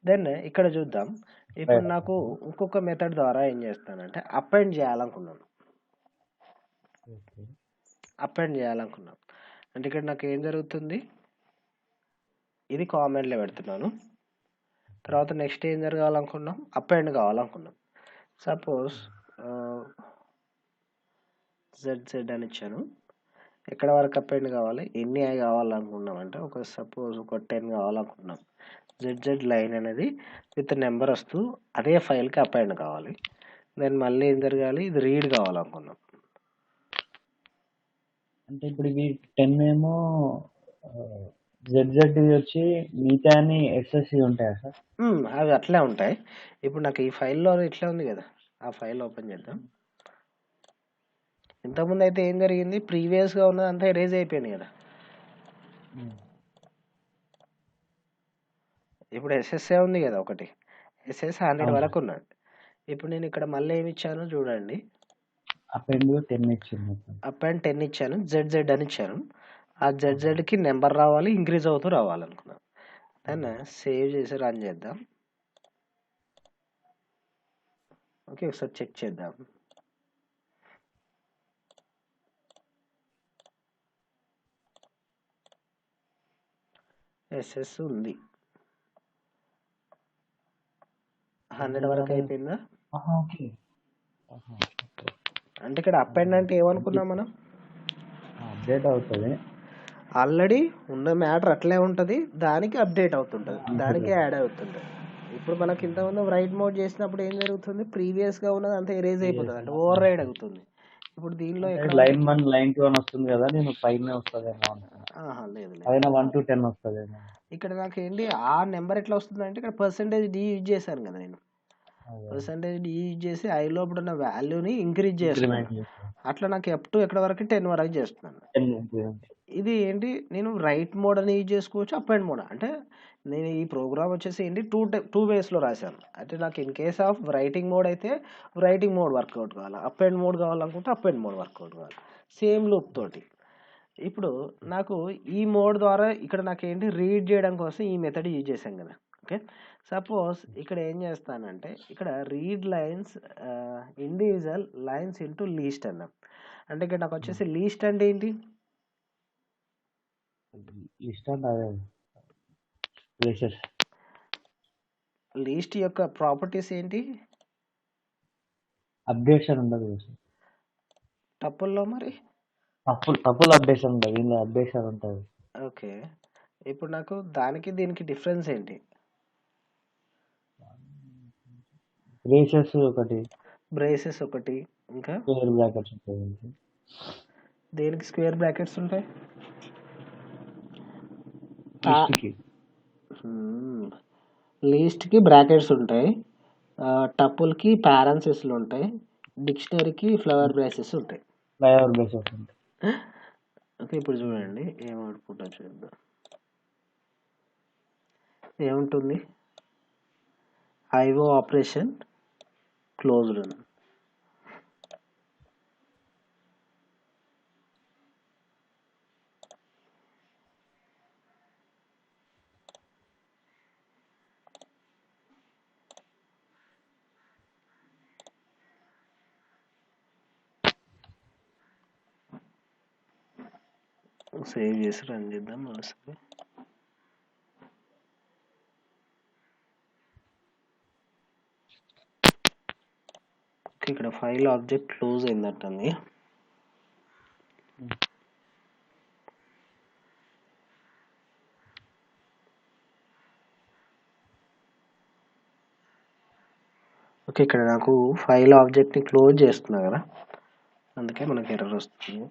దెన్ ఇక్కడ చూద్దాం. ఇప్పుడు నాకు ఇంకొక మెథడ్ ద్వారా ఏం చేస్తానంటే అపెండ్ చేయాలనుకున్నాను. అంటే ఇక్కడ నాకు ఏం జరుగుతుంది, ఇది కామెంట్లో పెడుతున్నాను. తర్వాత నెక్స్ట్ ఏం జరగాలనుకున్నాం, అపెండ్ కావాలనుకున్నాం. సపోజ్ z అని ఇచ్చాను. ఎక్కడ వరకు అపెండ్ కావాలి, ఎన్ని ఐ కావాలనుకున్నాం అంటే ఒక సపోజ్ ఒక 10 కావాలనుకున్నాం. z లైన్ అనేది విత్ నెంబర్ వస్తూ అదే ఫైల్కి అపెండ్ కావాలి. దెన్ మళ్ళీ ఏం జరగాలి, ఇది రీడ్ కావాలనుకున్నాం. అంటే ఇప్పుడు ఇవి 10 ఏమో ZZ వచ్చి మిగతా అన్ని SSC ఉంటాయా సార్? అవి అట్లే ఉంటాయి. ఇప్పుడు నాకు ఈ ఫైల్లో ఇట్లా ఉంది కదా, ఆ ఫైల్ ఓపెన్ చేద్దాం. ఇంతకుముందు అయితే ఏం జరిగింది, ప్రీవియస్గా ఉన్నది అంతా ఎరేజ్ అయిపోయింది కదా. ఇప్పుడు ఎస్ఎస్ఏ ఉంది కదా ఒకటి, ఎస్ఎస్ 100 వరకు ఉన్నది. ఇప్పుడు నేను ఇక్కడ మళ్ళీ ఏమి ఇచ్చాను చూడండి, అపెండ్ 10 ఇచ్చాను. అపెండ్ 10 ఇచ్చాను, ZZ అని ఇచ్చాను. ఆ ZZకి నెంబర్ రావాలి, ఇంక్రీజ్ అవుతూ రావాలనుకున్నాను. దాన్ని సేవ్ చేసి రన్ చేద్దాం. ఓకే, ఒకసారి చెక్ చేద్దాం. ఎస్ఎస్ ఉంది, 100 వరకు అయిపోయిందా. అంటే ఇక్కడ అపెండ్ అంటే ఏమనుకున్నాం మనం, అప్డేట్ అవుతుంది. ఆల్రెడీ ఉన్న మ్యాటర్ అట్లే ఉంటుంది, దానికి అప్డేట్ అవుతుంటుంది, దానికి యాడ్ అవుతుంటుంది. ఇప్పుడు మనకి ఇంతకుముందు రైట్ మోడ్ చేసినప్పుడు ఏం జరుగుతుంది, ప్రీవియస్గా ఉన్నది అంతా ఎరేజ్ అయిపోతుంది, అంటే ఓవర్ రైడ్ అవుతుంది. ఇప్పుడు దీనిలో లైన్ 1 లైన్ 2 అని వస్తుంది కదా, నేను పైన వస్తుందేమో. లేదు పైన 1 to 10 వస్తుందేమో. ఇక్కడ నాకు ఏంటి ఆ నెంబర్ ఎట్లా వస్తుంది అంటే ఇక్కడ %d యూజ్ చేశాను కదా నేను. %d యూజ్ చేసి ఐ లోపల ఉన్న వాల్యూని ఇంక్రీజ్ చేస్తున్నాను. అట్లా నాకు అప్ టు ఎక్కడ వరకు 10 వరకు చేస్తున్నాను. ఇది ఏంటి, నేను రైట్ మోడ్ అని యూజ్ చేసుకోవచ్చు, అప్ అండ్ మోడ్. అంటే నేను ఈ ప్రోగ్రామ్ వచ్చేసి ఏంటి టూ వేస్లో రాశాను. అయితే నాకు in case of writing mode అయితే రైటింగ్ మోడ్ వర్కౌట్ కావాలి, అప్ అండ్ మోడ్ కావాలనుకుంటే అప్ అండ్ మోడ్ వర్కౌట్ కావాలి, సేమ్ లూప్ తోటి. ఇప్పుడు నాకు ఈ మోడ్ ద్వారా ఇక్కడ నాకేంటి రీడ్ చేయడం కోసం ఈ మెథడ్ యూజ్ చేశాం కదా. ఓకే, సపోజ్ ఇక్కడ ఏం చేస్తానంటే ఇక్కడ read lines individual lines into least అన్నాం. అంటే ఇక్కడ నాకు వచ్చేసి లీస్ట్ అంటే ఏంటి? లిస్ట్ అంటే అదే ప్లేసెస్. లీస్ట్ యొక్క ప్రాపర్టీస్ ఏంటి? అప్డేషన్ ఉండదు టపుల్లో మరి టపుల్ అప్డేషన్ ఉండదు, ఇందులో అప్డేషన్ ఉంటుంది. ఓకే, ఇప్పుడు నాకు దానికి దీనికి డిఫరెన్స్ ఏంటి? బ్రేసెస్ ఒకటి ఇంకా స్క్వేర్ బ్రాకెట్స్ ఉంటాయి. దేనికి స్క్వేర్ బ్రాకెట్స్ ఉంటాయి? లీస్ట్కి బ్రాకెట్స్ ఉంటాయి, టపుల్కి పారెంథసిస్లు ఉంటాయి, డిక్షనరీకి ఫ్లవర్ బ్రేసెస్ ఉంటాయి. ఓకే, ఇప్పుడు చూడండి ఏం అవుట్పుట్ చూద్దాం. ఏముంటుంది? IO operation closed. సేవ్ చేసి రన్ చేద్దాం మనసుకి. ఇక్కడ ఫైల్ ఆబ్జెక్ట్ క్లోజ్ అయిందట్టండి. ఓకే, ఇక్కడ నాకు ఫైల్ ఆబ్జెక్ట్ని క్లోజ్ చేస్తున్నా కదా, అందుకే మనకి ఎర్రర్ వస్తుంది.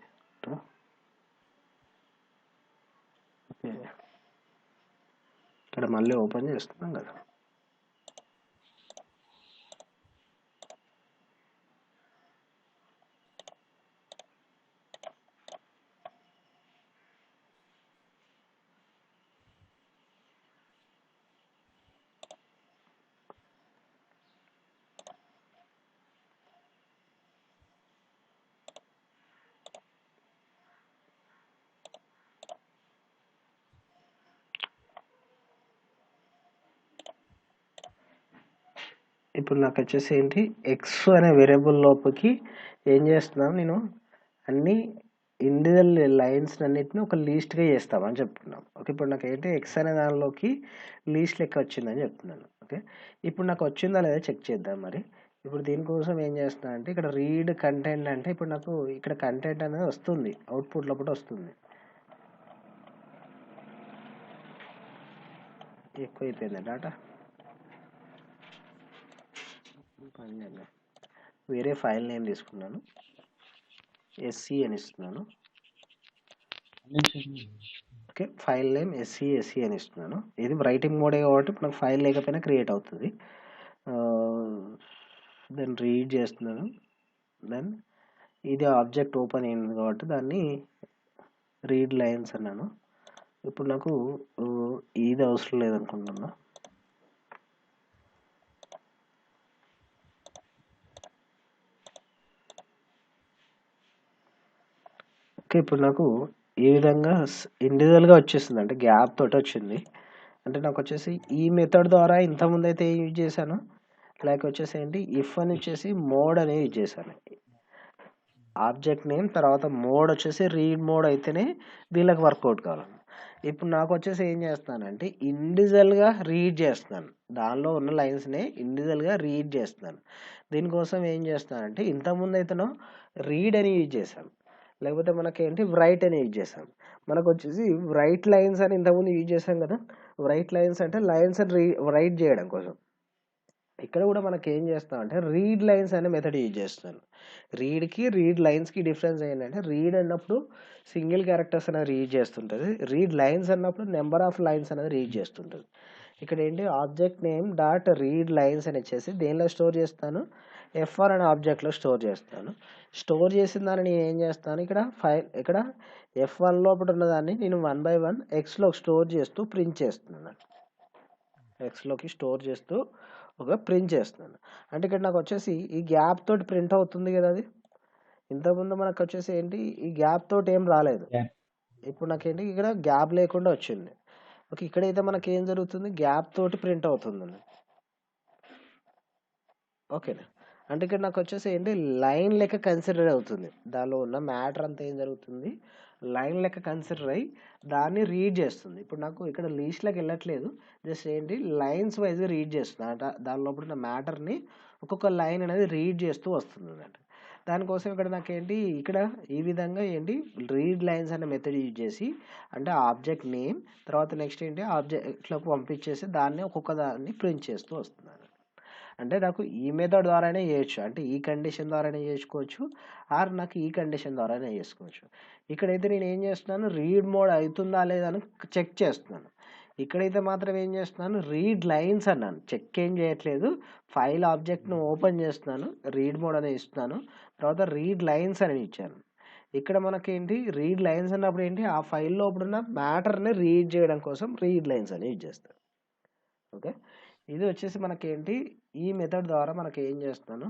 ఓకే, ఇక్కడ మళ్ళీ ఓపెన్ చేస్తున్నాం కదా. ఇప్పుడు నాకు వచ్చేసి ఏంటి, ఎక్స్ అనే వేరియబుల్ లోపలికి ఏం చేస్తున్నాను నేను, అన్ని ఇండివిజువల్ లైన్స్ అన్నిటిని ఒక లీస్ట్గా చేస్తామని చెప్తున్నాం. ఓకే, ఇప్పుడు నాకు ఏంటి ఎక్స్ అనే దానిలోకి లీస్ట్ లెక్క వచ్చిందని చెప్తున్నాను. ఓకే, ఇప్పుడు నాకు వచ్చిందా లేదా చెక్ చేద్దాం. మరి ఇప్పుడు దీనికోసం ఏం చేస్తున్నా అంటే ఇక్కడ రీడ్ కంటెంట్ అంటే ఇప్పుడు నాకు ఇక్కడ కంటెంట్ అనేది వస్తుంది, అవుట్పుట్ లోపల వస్తుంది. ఎక్కువైపోయింది డేటా, వేరే ఫైల్ నేమ్ తీసుకున్నాను, ఎస్సి అని ఇస్తున్నాను. ఓకే, ఫైల్ నేమ్ ఎస్సి అని ఇస్తున్నాను. ఇది రైటింగ్ మోడే కాబట్టి మనకు ఫైల్ లేకపోయినా క్రియేట్ అవుతుంది. దెన్ రీడ్ చేస్తున్నాను. దెన్ ఇది ఆబ్జెక్ట్ ఓపెన్ అయింది కాబట్టి దాన్ని రీడ్ లైన్స్ అన్నాను. ఇప్పుడు నాకు ఇది అవసరం లేదనుకుంటున్నా. ఓకే, ఇప్పుడు నాకు ఈ విధంగా ఇండివిజువల్గా వచ్చేసింది, అంటే గ్యాప్ తోటి వచ్చింది. అంటే నాకు వచ్చేసి ఈ మెథడ్ ద్వారా ఇంతకుముందు అయితే యూజ్ చేశాను, లైక్ వచ్చేసి ఏంటి ఇఫ్ అని వచ్చేసి మోడ్ అనేది యూజ్ చేశాను. ఆబ్జెక్ట్ నేమ్ తర్వాత మోడ్ వచ్చేసి రీడ్ మోడ్ అయితేనే దీనికి వర్కౌట్ కావాలి. ఇప్పుడు నాకు వచ్చేసి ఏం చేస్తానంటే ఇండివిజువల్గా రీడ్ చేస్తున్నాను, దానిలో ఉన్న లైన్స్ని ఇండివిజువల్గా రీడ్ చేస్తున్నాను. దీనికోసం ఏం చేస్తానంటే ఇంతకుముందు అయితేనో రీడ్ అని యూజ్ చేశాను, లేకపోతే మనకేంటి రైట్ అని యూజ్ చేసాం. మనకు వచ్చేసి రైట్ లైన్స్ అని ఇంతకుముందు యూజ్ చేసాం కదా. రైట్ లైన్స్ అంటే లైన్స్ అని రైట్ చేయడం కోసం. ఇక్కడ కూడా మనకి ఏం చేస్తాం అంటే రీడ్ లైన్స్ అనే మెథడ్ యూజ్ చేస్తాను. రీడ్కి రీడ్ లైన్స్కి డిఫరెన్స్ ఏంటంటే రీడ్ అన్నప్పుడు సింగిల్ క్యారెక్టర్స్ అనేది రీడ్ చేస్తుంటుంది, రీడ్ లైన్స్ అన్నప్పుడు నెంబర్ ఆఫ్ లైన్స్ అనేది రీడ్ చేస్తుంటుంది. ఇక్కడ ఏంటి object name dot read lines అని వచ్చేసి దేనిలో స్టోర్ చేస్తాను, F1 అనే ఆబ్జెక్ట్లో స్టోర్ చేస్తాను. స్టోర్ చేసిన దాన్ని నేను ఏం చేస్తాను, ఇక్కడ F1 లోపల ఉన్నదాన్ని నేను 1 by 1 ఎక్స్లో స్టోర్ చేస్తూ ప్రింట్ చేస్తున్నాను. ఎక్స్లోకి స్టోర్ చేస్తూ ఒక ప్రింట్ చేస్తున్నాను. అంటే ఇక్కడ నాకు వచ్చేసి ఈ గ్యాప్ తోటి ప్రింట్ అవుతుంది కదా. అది ఇంతకుముందు మనకు వచ్చేసి ఏంటి ఈ గ్యాప్ తోటి ఏం రాలేదు. ఇప్పుడు నాకేంటి ఇక్కడ గ్యాప్ లేకుండా వచ్చింది. ఓకే, ఇక్కడైతే మనకి ఏం జరుగుతుంది, గ్యాప్ తోటి ప్రింట్ అవుతుందండి. ఓకేనా, అంటే ఇక్కడ నాకు వచ్చేసి ఏంటి లైన్ లెక్క కన్సిడర్ అవుతుంది. దానిలో ఉన్న మ్యాటర్ అంతా ఏం జరుగుతుంది, లైన్ లెక్క కన్సిడర్ అయ్యి దాన్ని రీడ్ చేస్తుంది. ఇప్పుడు నాకు ఇక్కడ లీస్ట్లోకి వెళ్ళట్లేదు, జస్ట్ ఏంటి లైన్స్ వైజ్ రీడ్ చేస్తుంది అంటే దాని లోపల ఉన్న మ్యాటర్ని ఒక్కొక్క లైన్ అనేది రీడ్ చేస్తూ వస్తుంది అన్నట్టు. దానికోసం ఇక్కడ నాకేంటి ఇక్కడ ఈ విధంగా ఏంటి రీడ్ లైన్స్ అనే మెథడ్ యూజ్ చేసి అంటే ఆబ్జెక్ట్ నేమ్ తర్వాత నెక్స్ట్ ఏంటి ఆబ్జెక్ట్లోకి పంపించేసి దాన్ని ఒక్కొక్క దాన్ని ప్రింట్ చేస్తూ వస్తున్నాను. అంటే నాకు ఈ మెథడ్ ద్వారానే చేయొచ్చు, అంటే ఈ కండిషన్ ద్వారానే చేసుకోవచ్చు, ఆర్ నాకు ఈ కండిషన్ ద్వారానే చేసుకోవచ్చు. ఇక్కడైతే నేను ఏం చేస్తున్నాను, రీడ్ మోడ్ అవుతుందా లేదా అని చెక్ చేస్తున్నాను. ఇక్కడైతే మాత్రం ఏం చేస్తున్నాను, రీడ్ లైన్స్ అన్నాను, చెక్ ఏం చేయట్లేదు. ఫైల్ ఆబ్జెక్ట్ను ఓపెన్ చేస్తున్నాను, రీడ్ మోడ్ అనేది ఇస్తున్నాను, తర్వాత రీడ్ లైన్స్ అని ఇచ్చాను. ఇక్కడ మనకేంటి రీడ్ లైన్స్ అన్నప్పుడు ఏంటి ఆ ఫైల్ లోపల ఉన్న మ్యాటర్ని రీడ్ చేయడం కోసం రీడ్ లైన్స్ అని యూజ్ చేస్తాను. ఓకే, ఇది వచ్చేసి మనకేంటి ఈ మెథడ్ ద్వారా మనకి ఏం చేస్తున్నాను,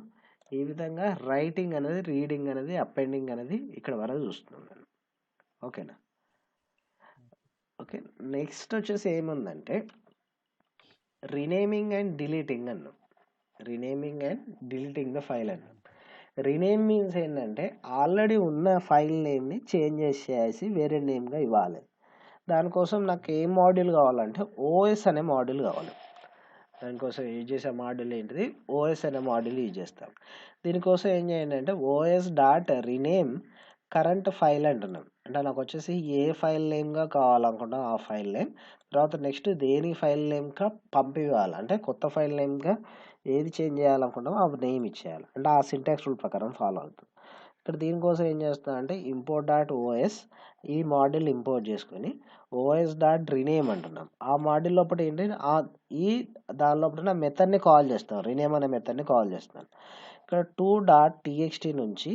ఈ విధంగా రైటింగ్ అనేది రీడింగ్ అనేది అపెండింగ్ అనేది ఇక్కడ వరకు చూస్తున్నాను నేను. ఓకేనా, ఓకే, నెక్స్ట్ వచ్చేసి ఏముందంటే రీనేమింగ్ అండ్ డిలీటింగ్ అన్నాం. Renaming and deleting the file అన్నాం. రీనేమ్ మీన్స్ ఏంటంటే ఆల్రెడీ ఉన్న ఫైల్ నేమ్ని చేంజ్ చేసేసి వేరే నేమ్గా ఇవ్వాలి. దానికోసం నాకు ఏ మాడ్యూల్ కావాలంటే ఓఎస్ అనే మాడ్యూల్ కావాలి. దానికోసం యూజ్ చేసే మాడ్యూల్ ఏంటిది, ఓఎస్ అనే మాడ్యూల్ యూజ్ చేస్తాం. దీనికోసం ఏం చేయండి అంటే OS dot rename current file అంటున్నాం. అంటే నాకు వచ్చేసి ఏ ఫైల్ నేమ్గా కావాలనుకుంటాం ఆ ఫైల్ నేమ్, తర్వాత నెక్స్ట్ దేని ఫైల్ నేమ్గా పంపివ్వాలి అంటే కొత్త ఫైల్ నేమ్గా ఏది చేంజ్ చేయాలనుకుంటామో ఆ నేమ్ ఇచ్చేయాలి. అంటే ఆ సింటాక్స్ రూల్ ప్రకారం ఫాలో అవుతుంది. ఇక్కడ దీనికోసం ఏం చేస్తాం అంటే ఇంపోర్ట్ డాట్ ఓఎస్ ఈ మాడ్యూల్ ఇంపోర్ట్ చేసుకొని ఓఎస్ డాట్ రీనేమ్ అంటున్నాం. ఆ మాడ్యూల్ లోపల ఏంటి ఈ దాని లోపల మెథడ్ని కాల్ చేస్తాం, రీనేమ్ అనే మెథడ్ని కాల్ చేస్తాం. ఇక్కడ 2.txt నుంచి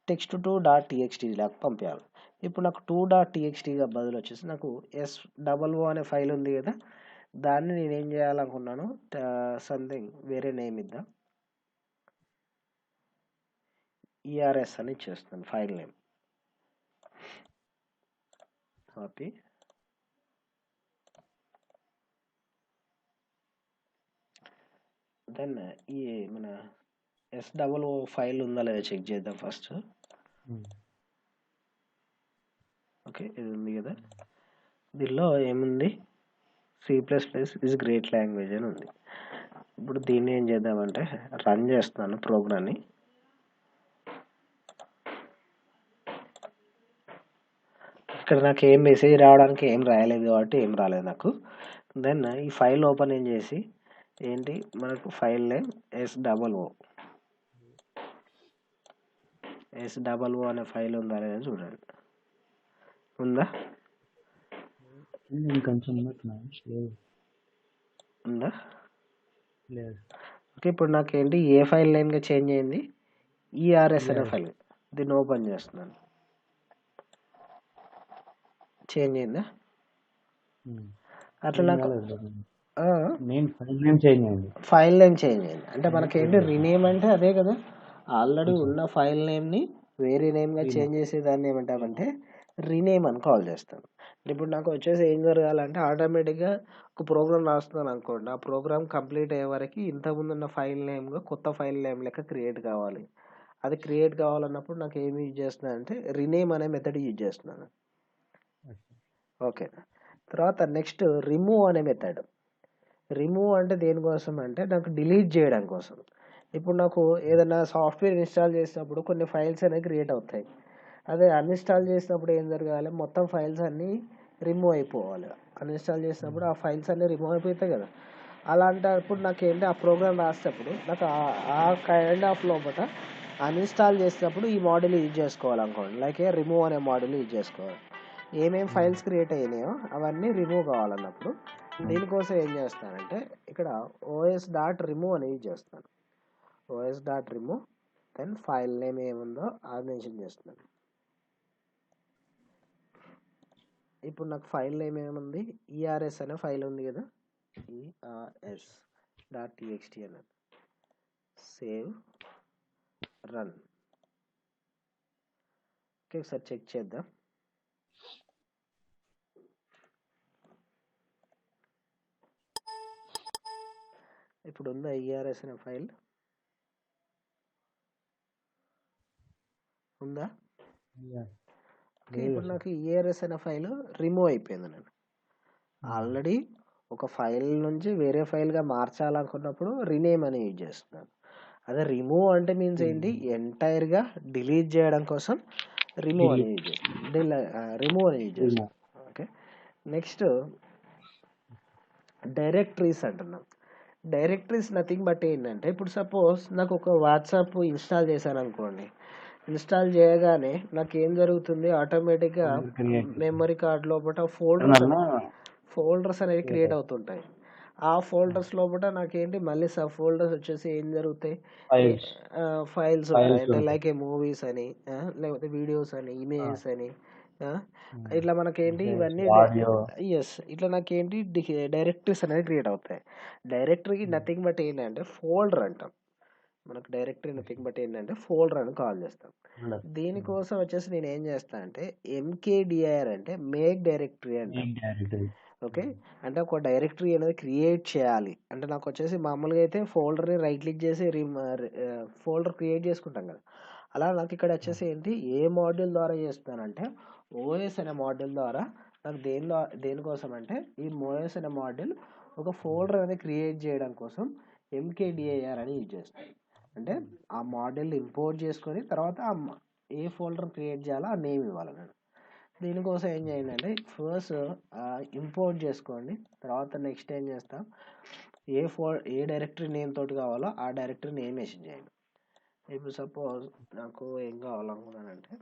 text2.txt లాగా పంపించాలి. ఇప్పుడు నాకు 2.txtగా బదులు వచ్చేసి నాకు SOO అనే ఫైల్ ఉంది కదా, దాన్ని నేనేం చేయాలనుకున్నాను సంథింగ్ వేరే నేమ్ ఇద్దాం, ERS అని ఇచ్చేస్తాను ఫైల్ నేమ్. కాపీ, దెన్ ఈ మన SOO ఫైల్ ఉందా లేదా చెక్ చేద్దాం ఫస్ట్. ఓకే, ఇది ఉంది కదా, దీనిలో ఏముంది C++ ఇస్ గ్రేట్ లాంగ్వేజ్ అని ఉంది. ఇప్పుడు దీన్ని ఏం చేద్దామంటే రన్ చేస్తున్నాను ప్రోగ్రామ్ని. ఇక్కడ నాకు ఏం మెసేజ్ రావడానికి ఏం రాయలేదు కాబట్టి ఏం రాలేదు నాకు. దెన్ ఈ ఫైల్ ఓపెన్ ఏం చేసి ఏంటి మనకు ఫైల్ నేమ్ SOO అనే ఫైల్ ఉందా లేదా చూడండి, ఉందా ఉందా లేదు. ఓకే, ఇప్పుడు నాకు ఏంటి ఏ ఫైల్ నేమ్గా చేంజ్ అయింది, ERS అనే ఫైల్. దీన్ని ఓపెన్ చేస్తున్నాను, చేంజ్ అయిందా అట్లా నాకు ఫైల్ నేమ్ చేంజ్ అయింది. అంటే మనకేంటి రీనేమ్ అంటే అదే కదా, ఆల్రెడీ ఉన్న ఫైల్ నేమ్ని వేరే నేమ్గా చేంజ్ చేసేదాన్ని ఏమంటామంటే రీనేమ్ అని కాల్ చేస్తాం. ఇప్పుడు నాకు వచ్చేసి ఏం జరగాలంటే ఆటోమేటిక్గా ఒక ప్రోగ్రామ్ రాస్తున్నాను అనుకోండి, ఆ ప్రోగ్రామ్ కంప్లీట్ అయ్యే వరకు ఇంతకుముందు ఉన్న ఫైల్ నేమ్గా కొత్త ఫైల్ నేమ్ లెక్క క్రియేట్ కావాలి. అది క్రియేట్ కావాలన్నప్పుడు నాకు ఏమి యూజ్ చేస్తున్నాను అంటే రీనేమ్ అనే మెథడ్ యూజ్ చేస్తున్నాను. ఓకే, తర్వాత నెక్స్ట్ రిమూవ్ అనే మెథడ్. రిమూవ్ అంటే దేనికోసం అంటే నాకు డిలీట్ చేయడం కోసం. ఇప్పుడు నాకు ఏదైనా సాఫ్ట్వేర్ ఇన్స్టాల్ చేసినప్పుడు కొన్ని ఫైల్స్ అనేవి క్రియేట్ అవుతాయి, అదే అన్ఇన్స్టాల్ చేసినప్పుడు ఏం జరగాలి, మొత్తం ఫైల్స్ అన్నీ రిమూవ్ అయిపోవాలి. అన్ఇన్స్టాల్ చేసినప్పుడు ఆ ఫైల్స్ అన్నీ రిమూవ్ అయిపోతాయి కదా, అలాంటప్పుడు నాకు ఏంటి ఆ ప్రోగ్రామ్ రాసేటప్పుడు నాకు ఆ కైండ్ ఆఫ్ లోపల అన్ఇన్స్టాల్ చేసినప్పుడు ఈ మోడల్ యూజ్ చేసుకోవాలనుకోండి, లైక్ రిమూవ్ అనే మోడల్ యూజ్ చేసుకోవాలి. ఏమేమి ఫైల్స్ క్రియేట్ అయినాయో అవన్నీ రిమూవ్ కావాలన్నప్పుడు దీనికోసం ఏం చేస్తానంటే ఇక్కడ OS డాట్ రిమూవ్ అని యూజ్ చేస్తాను. OS dot remove then file name ఏముందో అది మెన్షన్ చేస్తున్నాను. ఇప్పుడు నాకు ఫైల్ నేమ్ ఏముంది, ERS అనే ఫైల్ ఉంది కదా, ERS డాట్ TXT అని. Save, run. ఓకే, ఒకసారి చెక్ చేద్దాం. ఇప్పుడు ఉందా ఈఆర్ఎస్ అనే ఫైల్ ఉందా? ఇప్పుడు నాకు ఈఆర్ఎస్ అనే ఫైల్ రిమూవ్ అయిపోయింది. నేను ఆల్రెడీ ఒక ఫైల్ నుంచి వేరే ఫైల్గా మార్చాలనుకున్నప్పుడు రీనేమ్ అని యూజ్ చేస్తున్నాను. అదే రిమూవ్ అంటే మీన్స్ ఏంటి, ఎంటైర్గా డిలీట్ చేయడం కోసం రిమూవ్ అని యూజ్ చేస్తాను. రిమూవ్ అని యూజ్ చేస్తాను. ఓకే, నెక్స్ట్ డైరెక్టరీస్ అంటున్నాం. డైరెక్టరీస్ నథింగ్ బట్ ఏంటంటే, ఇప్పుడు సపోజ్ నాకు ఒక వాట్సాప్ ఇన్స్టాల్ చేశాను అనుకోండి. ఇన్స్టాల్ చేయగానే నాకు ఏం జరుగుతుంది, ఆటోమేటిక్గా మెమరీ కార్డ్ లోపల ఫోల్డర్స్ అనేవి క్రియేట్ అవుతుంటాయి. ఆ ఫోల్డర్స్ లోపల నాకేంటి మళ్ళీ సబ్ ఫోల్డర్స్ వచ్చేసి ఏం జరుగుతాయి, ఫైల్స్ ఉంటాయి. అంటే లైక్ మూవీస్ అని, లేకపోతే వీడియోస్ అని, ఇమేజెస్ అని, ఇట్లా మనకేంటి ఇవన్నీ ఎస్ ఇట్లా నాకేంటి డైరెక్టరీస్ అనేది క్రియేట్ అవుతాయి. డైరెక్టరీకి నథింగ్ బట్ ఏంటంటే ఫోల్డర్ అంటాం. మనకు డైరెక్టరీ నథింగ్ బట్ ఏంటంటే ఫోల్డర్ అని కాల్ చేస్తాం. దీనికోసం వచ్చేసి నేను ఏం చేస్తాను అంటే ఎంకేడిఐఆర్ అంటే మేక్ డైరెక్టరీ అంటాం. ఓకే, అంటే ఒక డైరెక్టరీ అనేది క్రియేట్ చేయాలి అంటే నాకు వచ్చేసి మామూలుగా అయితే ఫోల్డర్ని రైట్ క్లిక్ చేసి ఫోల్డర్ క్రియేట్ చేసుకుంటాం కదా. అలా నాకు ఇక్కడ వచ్చేసి ఏంటి, ఏ మాడ్యూల్ ద్వారా చేస్తానంటే ఓఎస్ అనే మాడ్యూల్ ద్వారా నాకు దేనికోసం అంటే ఈ ఓఎస్ అనే మాడ్యూల్ ఒక ఫోల్డర్ అనేది క్రియేట్ చేయడం కోసం ఎంకేడిఐఆర్ అని యూజ్ చేస్తాను. అంటే ఆ మాడ్యూల్ ఇంపోర్ట్ చేసుకొని తర్వాత ఏ ఫోల్డర్ క్రియేట్ చేయాలో ఆ నేమ్ ఇవ్వాలి నేను. దీనికోసం ఏం చేయండి అంటే ఫస్ట్ ఇంపోర్ట్ చేసుకోండి. తర్వాత నెక్స్ట్ ఏం చేస్తాం, ఏ డైరెక్టరీ నేమ్ తోటి కావాలో ఆ డైరెక్టరీ నేమ్ మెన్షన్ చేయండి. ఇప్పుడు సపోజ్ నాకు ఏం కావాలనుకున్నానంటే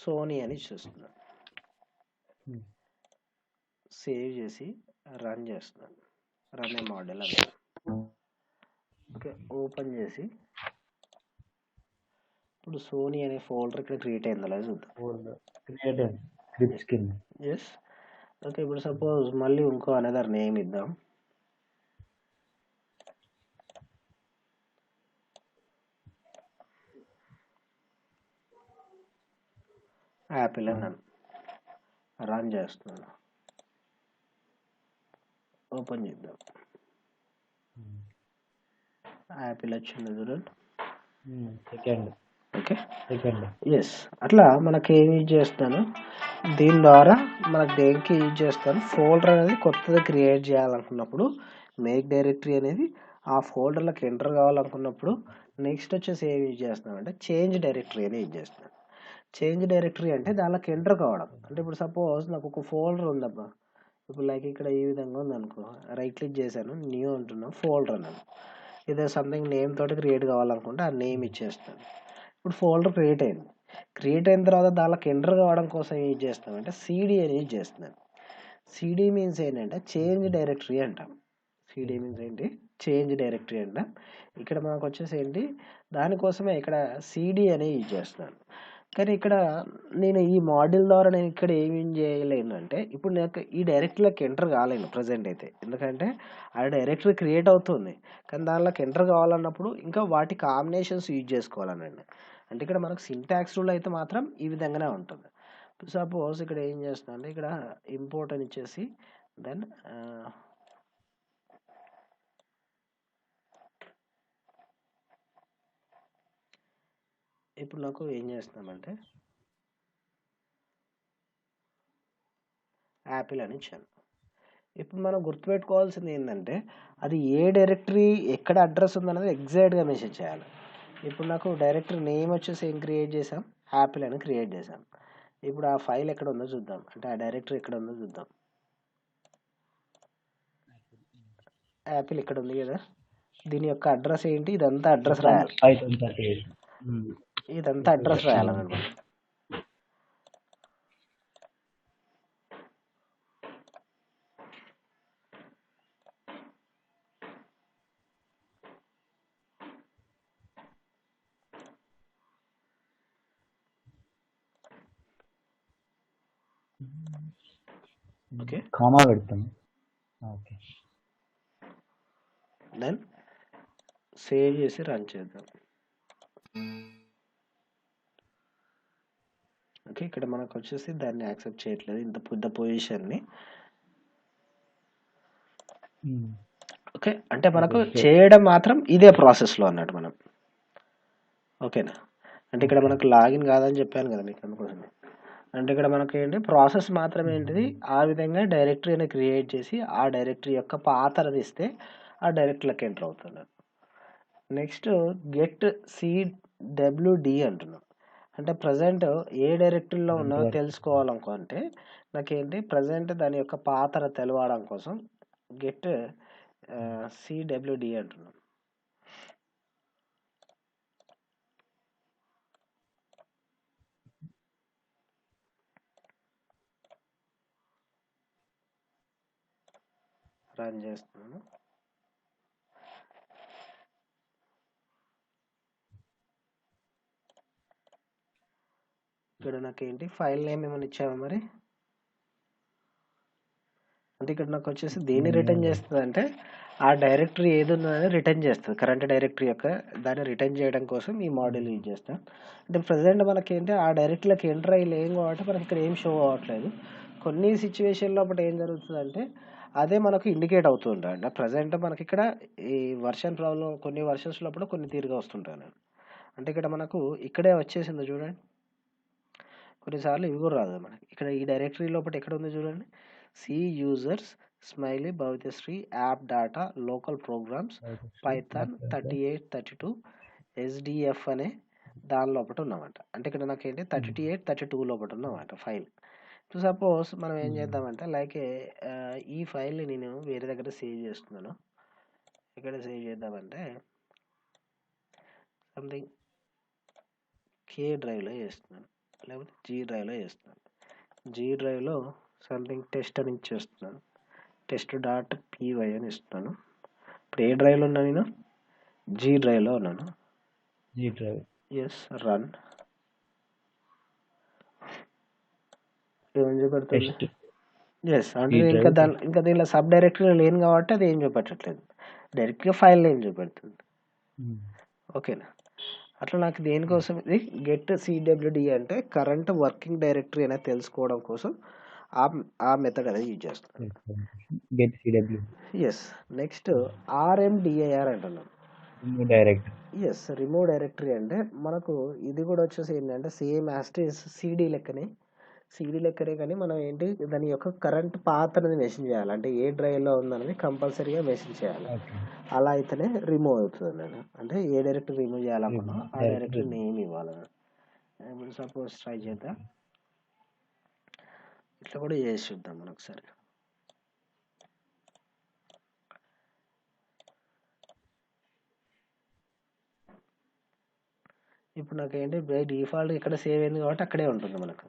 సోనీ అని చూస్తున్నాను. సేవ్ చేసి రన్ చేస్తున్నాను. రన్ ఏ మోడల్ అని. ఓకే, ఓపెన్ చేసి ఇప్పుడు సోనీ అనే ఫోల్డర్ ఇక్కడ క్రియేట్ అయిందో లేదు చూద్దాం. Yes, okay. ఇప్పుడు సపోజ్ మళ్ళీ ఇంకో అనదర్ నేమ్ ఇద్దాం. యాపిల్ అని రన్ చేస్తున్నాను. ఓపెన్ చేద్దాం. యాపిల్ వచ్చింది చూడండి. Okay, yes. అట్లా మనకి ఏం యూజ్ చేస్తాను, దీని ద్వారా మనకు దేనికి యూజ్ చేస్తాను, ఫోల్డర్ అనేది కొత్తది క్రియేట్ చేయాలనుకున్నప్పుడు మేక్ డైరెక్టరీ అనేది ఆ ఫోల్డర్లోకి ఎంటర్ కావాలనుకున్నప్పుడు నెక్స్ట్ వచ్చేసి ఏం యూజ్ చేస్తున్నాం అంటే చేంజ్ డైరెక్టరీ అని యూజ్ చేస్తున్నాను. చేంజ్ డైరెక్టరీ అంటే దానిలోకి ఎంటర్ కావడం. అంటే ఇప్పుడు సపోజ్ నాకు ఒక ఫోల్డర్ ఉందబ్బా, ఇప్పుడు లైక్ ఇక్కడ ఈ విధంగా ఉందనుకో, రైట్ క్లిక్ చేశాను, న్యూ అంటున్నాం, ఫోల్డర్ అన్నాను. ఏదో సంథింగ్ నేమ్ తోటి క్రియేట్ కావాలనుకుంటే ఆ నేమ్ ఇచ్చేస్తాను. ఇప్పుడు ఫోల్డర్ క్రియేట్ అయింది. క్రియేట్ అయిన తర్వాత దానికి ఎంటర్ కావడం కోసం ఏం చేస్తాం అంటే సిడి అని యూజ్ చేస్తున్నాను. సిడి మీన్స్ ఏంటంటే చేంజ్ డైరెక్టరీ అంటాం. సిడి మీన్స్ ఏంటి, చేంజ్ డైరెక్టరీ అంటాం. ఇక్కడ మనకు వచ్చేసి ఏంటి, దానికోసమే ఇక్కడ సిడి అని యూజ్ చేస్తున్నాను. కానీ ఇక్కడ నేను ఈ మాడ్యూల్ ద్వారా నేను ఇక్కడ ఏమి చేయలేను అంటే, ఇప్పుడు నాకు ఈ డైరెక్టరీలోకి ఎంటర్ కాలేను ప్రజెంట్ అయితే. ఎందుకంటే ఆ డైరెక్టరీ క్రియేట్ అవుతుంది, కానీ దానిలోకి ఎంటర్ కావాలన్నప్పుడు ఇంకా వాటి కాంబినేషన్స్ యూజ్ చేసుకోవాలనండి. అంటే ఇక్కడ మనకు సింటాక్స్ రూల్ అయితే మాత్రం ఈ విధంగానే ఉంటుంది. సపోజ్ ఇక్కడ ఏం చేస్తాను అంటే ఇక్కడ ఇంపోర్ట్ అని ఇచ్చేసి దెన్ ఇప్పుడు నాకు ఏం చేస్తున్నామంటే యాపిల్ అని ఇచ్చాను. ఇప్పుడు మనం గుర్తుపెట్టుకోవాల్సింది ఏంటంటే అది ఏ డైరెక్టరీ ఎక్కడ అడ్రస్ ఉందన్నది ఎగ్జాక్ట్గా మెసేజ్ చేయాలి. ఇప్పుడు నాకు డైరెక్టరీ నేమ్ వచ్చేసి ఏం క్రియేట్ చేసాం, యాపిల్ అని క్రియేట్ చేసాం. ఇప్పుడు ఆ ఫైల్ ఎక్కడ ఉందో చూద్దాం, అంటే ఆ డైరెక్టరీ ఎక్కడ ఉందో చూద్దాం. యాపిల్ ఇక్కడ ఉంది కదా, దీని యొక్క అడ్రస్ ఏంటి, ఇదంతా అడ్రస్ రాయాలి. ఇదంతా అడ్రస్ రాయాలన్నమాట. ఓకే, కామా పెడతాం. ఓకే, దెన్ సేవ్ చేసి రన్ చేద్దాం. ఓకే, ఇక్కడ మనకు వచ్చేసి దాన్ని యాక్సెప్ట్ చేయట్లేదు ఇంత పెద్ద పొజిషన్ని. ఓకే, అంటే మనకు చేయడం మాత్రం ఇదే ప్రాసెస్లో అన్నట్టు మనం. ఓకేనా, అంటే ఇక్కడ మనకు లాగిన్ కాదని చెప్పాను కదా మీకు అందుకోసం. అంటే ఇక్కడ మనకి ఏంటి ప్రాసెస్ మాత్రం ఏంటిది, ఆ విధంగా డైరెక్టరీని క్రియేట్ చేసి ఆ డైరెక్టరీ యొక్క పాత్రని ఇస్తే ఆ డైరెక్టరీలోకి ఎంటర్ అవుతున్నారు. నెక్స్ట్ గెట్ సిడబ్ల్యూడి అంటున్నాం. అంటే ప్రజెంట్ ఏ డైరెక్టరీలో ఉన్నదో తెలుసుకోవాలనుకుంటే నాకేంటి ప్రజెంట్ దాని యొక్క పాత్ర తెలవడం కోసం గెట్ సిడబ్ల్యూడి అంటున్నాం. రన్ చేస్తున్నాను. ఇక్కడ నాకేంటి ఫైల్ నేమ్ ఏమైనా ఇచ్చావా మరి? అంటే ఇక్కడ నాకు వచ్చేసి దేన్ని రిటర్న్ చేస్తుంది అంటే ఆ డైరెక్టరీ ఏది ఉందని రిటర్న్ చేస్తుంది. కరెంట్ డైరెక్టరీ యొక్క దాన్ని రిటర్న్ చేయడం కోసం ఈ మోడల్ యూజ్ చేస్తాం. అంటే ప్రజెంట్ మనకేంటి ఆ డైరెక్టరీలోకి ఎంటర్ అయ్యి లేం కాబట్టి మనకి ఇక్కడ ఏం షో అవ్వట్లేదు. కొన్ని సిచ్యువేషన్ లోపల ఏం జరుగుతుందంటే అదే మనకు ఇండికేట్ అవుతుంటాయి. అంటే ప్రజెంట్ మనకి ఇక్కడ ఈ వర్షన్ ప్రాబ్లం కొన్ని వర్షన్స్ లోపల కొన్ని తీరుగా వస్తుంటాను. అంటే ఇక్కడ మనకు ఇక్కడే వచ్చేసింది చూడండి. కొన్నిసార్లు ఇవి కూడా రాదు మనకి. ఇక్కడ ఈ డైరెక్టరీ లోపల ఎక్కడ ఉంది చూడండి, C users smiley Bhavithasri app data local programs python 3832 SDF అనే దాని లోపల ఉన్నమాట. అంటే ఇక్కడ నాకేంటి 3832 లోపల ఉన్నమాట ఫైల్. సో సపోజ్ మనం ఏం చేద్దామంటే లైక్ ఈ ఫైల్ని నేను వేరే దగ్గర సేవ్ చేస్తున్నాను. ఇక్కడ సేవ్ చేద్దామంటే సంథింగ్ కే డ్రైవ్లో చేస్తున్నాను, లేకపోతే జీ డ్రైవ్లో చేస్తున్నాను. జీ డ్రైవ్లో సంథింగ్ టెస్ట్ అని ఇచ్చేస్తున్నాను, test.py అని ఇస్తున్నాను. ఇప్పుడు ఏ డ్రైవ్లో ఉన్నా నేను? జీ డ్రైవ్లో ఉన్నాను. G drive. Yes, run. ఏమని చూపెడుతుంది? ఎస్, అంటే ఇంకా దీనిలో సబ్ డైరెక్టరీ లేను కాబట్టి అది ఏం చూపెట్టట్లేదు, డైరెక్ట్గా ఫైల్ నేమ్ చూపెడుతుంది. ఓకేనా, అట్లా నాకు దేనికోసం ఇది గెట్ సిడబ్ల్యూడి అంటే కరెంట్ వర్కింగ్ డైరెక్టరీ అనేది తెలుసుకోవడం కోసం ఆ మెథడ్ అనేది యూజ్ చేస్తాను. Get CW. Yes, next RMDIR అంటున్నాం. ఎస్, రిమూవ్ డైరెక్టరీ అంటే మనకు ఇది కూడా వచ్చేసి ఏంటంటే సేమ్ యాస్టీస్ సిడి లెక్కనే కానీ మనం ఏంటి దాని యొక్క కరెంట్ పాత్ అనేది మెన్షన్ చేయాలి. అంటే ఏ డ్రైవ్లో ఉందనేది కంపల్సరీగా మెన్షన్ చేయాలి. అలా అయితేనే రిమూవ్ అవుతుంది అన్నాడు. అంటే ఏ డైరెక్టరీ రిమూవ్ చేయాలనుకున్నా ఆ డైరెక్టరీ నేమ్ ఇవ్వాలి. ఇప్పుడు సపోజ్ ట్రై చేద్దాం, ఇట్లా కూడా చేసి చూద్దాం మనం ఒకసారి. ఇప్పుడు నాకు ఏంటి బై డిఫాల్ట్ ఇక్కడ సేవ్ అయింది కాబట్టి అక్కడే ఉంటుంది మనకు.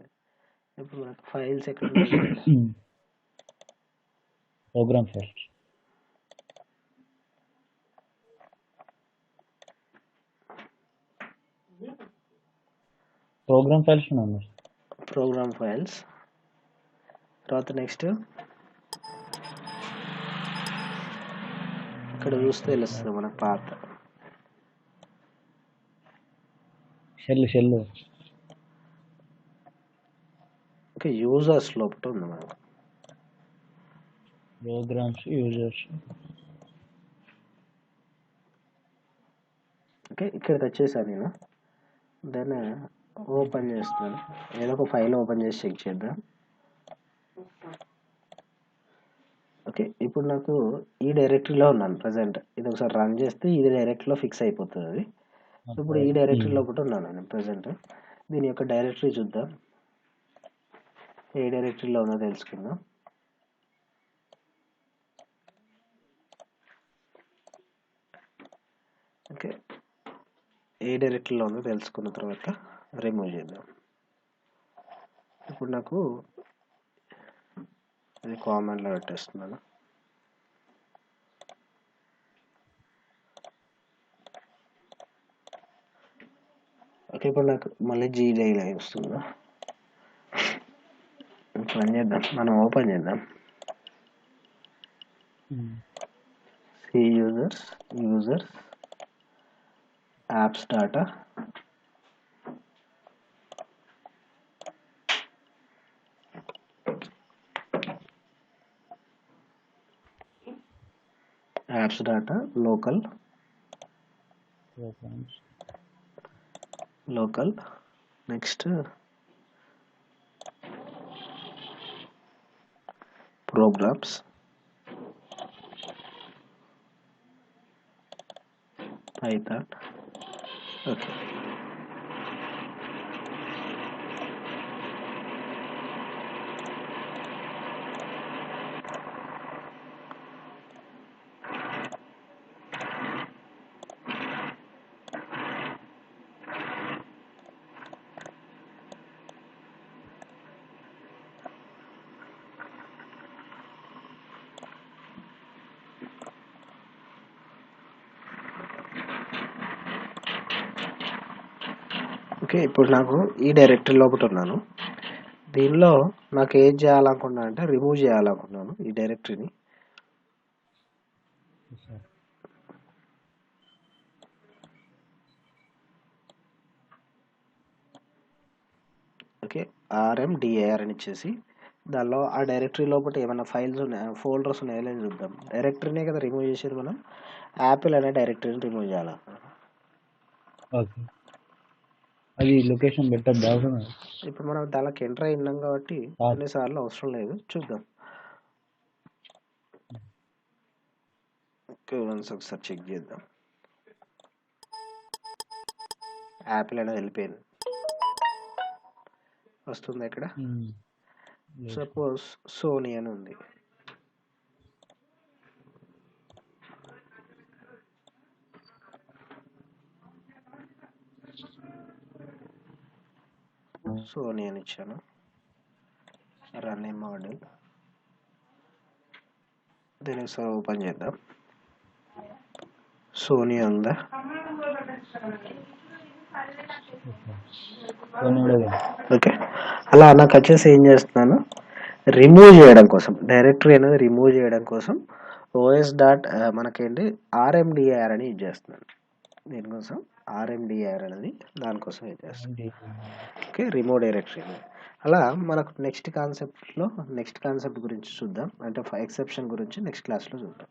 ఇప్పుడు మనకు ఫైల్స్ ఎక్కడ ప్రోగ్రామ్ ఫైల్స్, ప్రోగ్రామ్ ఫైల్స్. తర్వాత నెక్స్ట్ ఇక్కడ చూస్తే తెలుస్తుంది మనకు పాత షెల్. ఓకే, యూజర్స్ లోపల ఉంది మనకు ప్రోగ్రామ్స్ యూజర్స్. ఓకే, ఇక్కడికి వచ్చేసాను నేను. దాన్ని ఓపెన్ చేస్తున్నాను, ఏదో ఒక ఫైల్ ఓపెన్ చేసి చెక్ చేద్దాం. ఓకే, ఇప్పుడు నాకు ఈ డైరెక్టరీలో ఉన్నాను ప్రజెంట్. ఇది ఒకసారి రన్ చేస్తే ఇది డైరెక్టరీలో ఫిక్స్ అయిపోతుంది అది. ఇప్పుడు ఈ డైరెక్టరీలో ఒకటి ఉన్నాను నేను ప్రజెంట్. దీని యొక్క డైరెక్టరీ చూద్దాం, ఏ డైరెక్టరీలో ఉందో తెలుసుకుందాం. ఓకే, ఏ డైరెక్టరీలో ఉందో తెలుసుకున్న తర్వాత రిమూవ్ చేద్దాం. ఇప్పుడు నాకు ఇది కామెంట్లో పెట్టేస్తున్నాను. ఓకే, ఇప్పుడు నాకు మళ్ళీ జీ డ్రైవ్ వస్తుందా? పని చేద్దాం, మనం ఓపెన్ చేద్దాం. C users apps data apps data local next programs python. Okay, okay, ఇప్పుడు నాకు ఈ డైరెక్టరీ లోపల ఉన్నాను. దీనిలో నాకు ఏం చేయాలనుకున్నా అంటే రిమూవ్ చేయాలనుకున్నాను ఈ డైరెక్టరీని. ఓకే, RMDIR అని ఇచ్చేసి దానిలో ఆ డైరెక్టరీ లోపల ఏమైనా ఫైల్స్ ఉన్నాయా, ఫోల్డర్స్ ఉన్నాయా లేదో చూద్దాం. డైరెక్టరీనే కదా రిమూవ్ చేసేది మనం. యాపిల్ అనే డైరెక్టరీని రిమూవ్ చేయాలి. ఓకే, అది లొకేషన్ పెట్టద్దు అవసరం. ఇప్పుడు మనం దానికి ఎంటర్ అయి ఉన్నాం కాబట్టి అన్నిసార్లు అవసరం లేదు, చూద్దాం. ఓకే, వన్స్ ఒకసారి చెక్ చేద్దాం. యాపిల్ అనేది వెళ్ళిపోయింది, వస్తుంది ఇక్కడ. సపోజ్ సోనీ అని ఉంది. సోనీ అని ఇచ్చాను. రన్ మోడల్ దీన్ని ఒకసారి ఓపెన్ చేద్దాం. సోనీ ఉందా? ఓకే, అలా నాకు వచ్చేసి ఏం చేస్తున్నాను, రిమూవ్ చేయడం కోసం, డైరెక్టరీ అనేది రిమూవ్ చేయడం కోసం OS డాట్ మనకేంటి RMDIR అని యూజ్ చేస్తున్నాను. దీనికోసం RMDIR అనేది దానికోసం యూజ్ చేస్తాను. Okay, remove directory. అలా మనకు నెక్స్ట్ కాన్సెప్ట్ గురించి చూద్దాం, అంటే ఎక్సెప్షన్ గురించి నెక్స్ట్ క్లాస్లో చూద్దాం.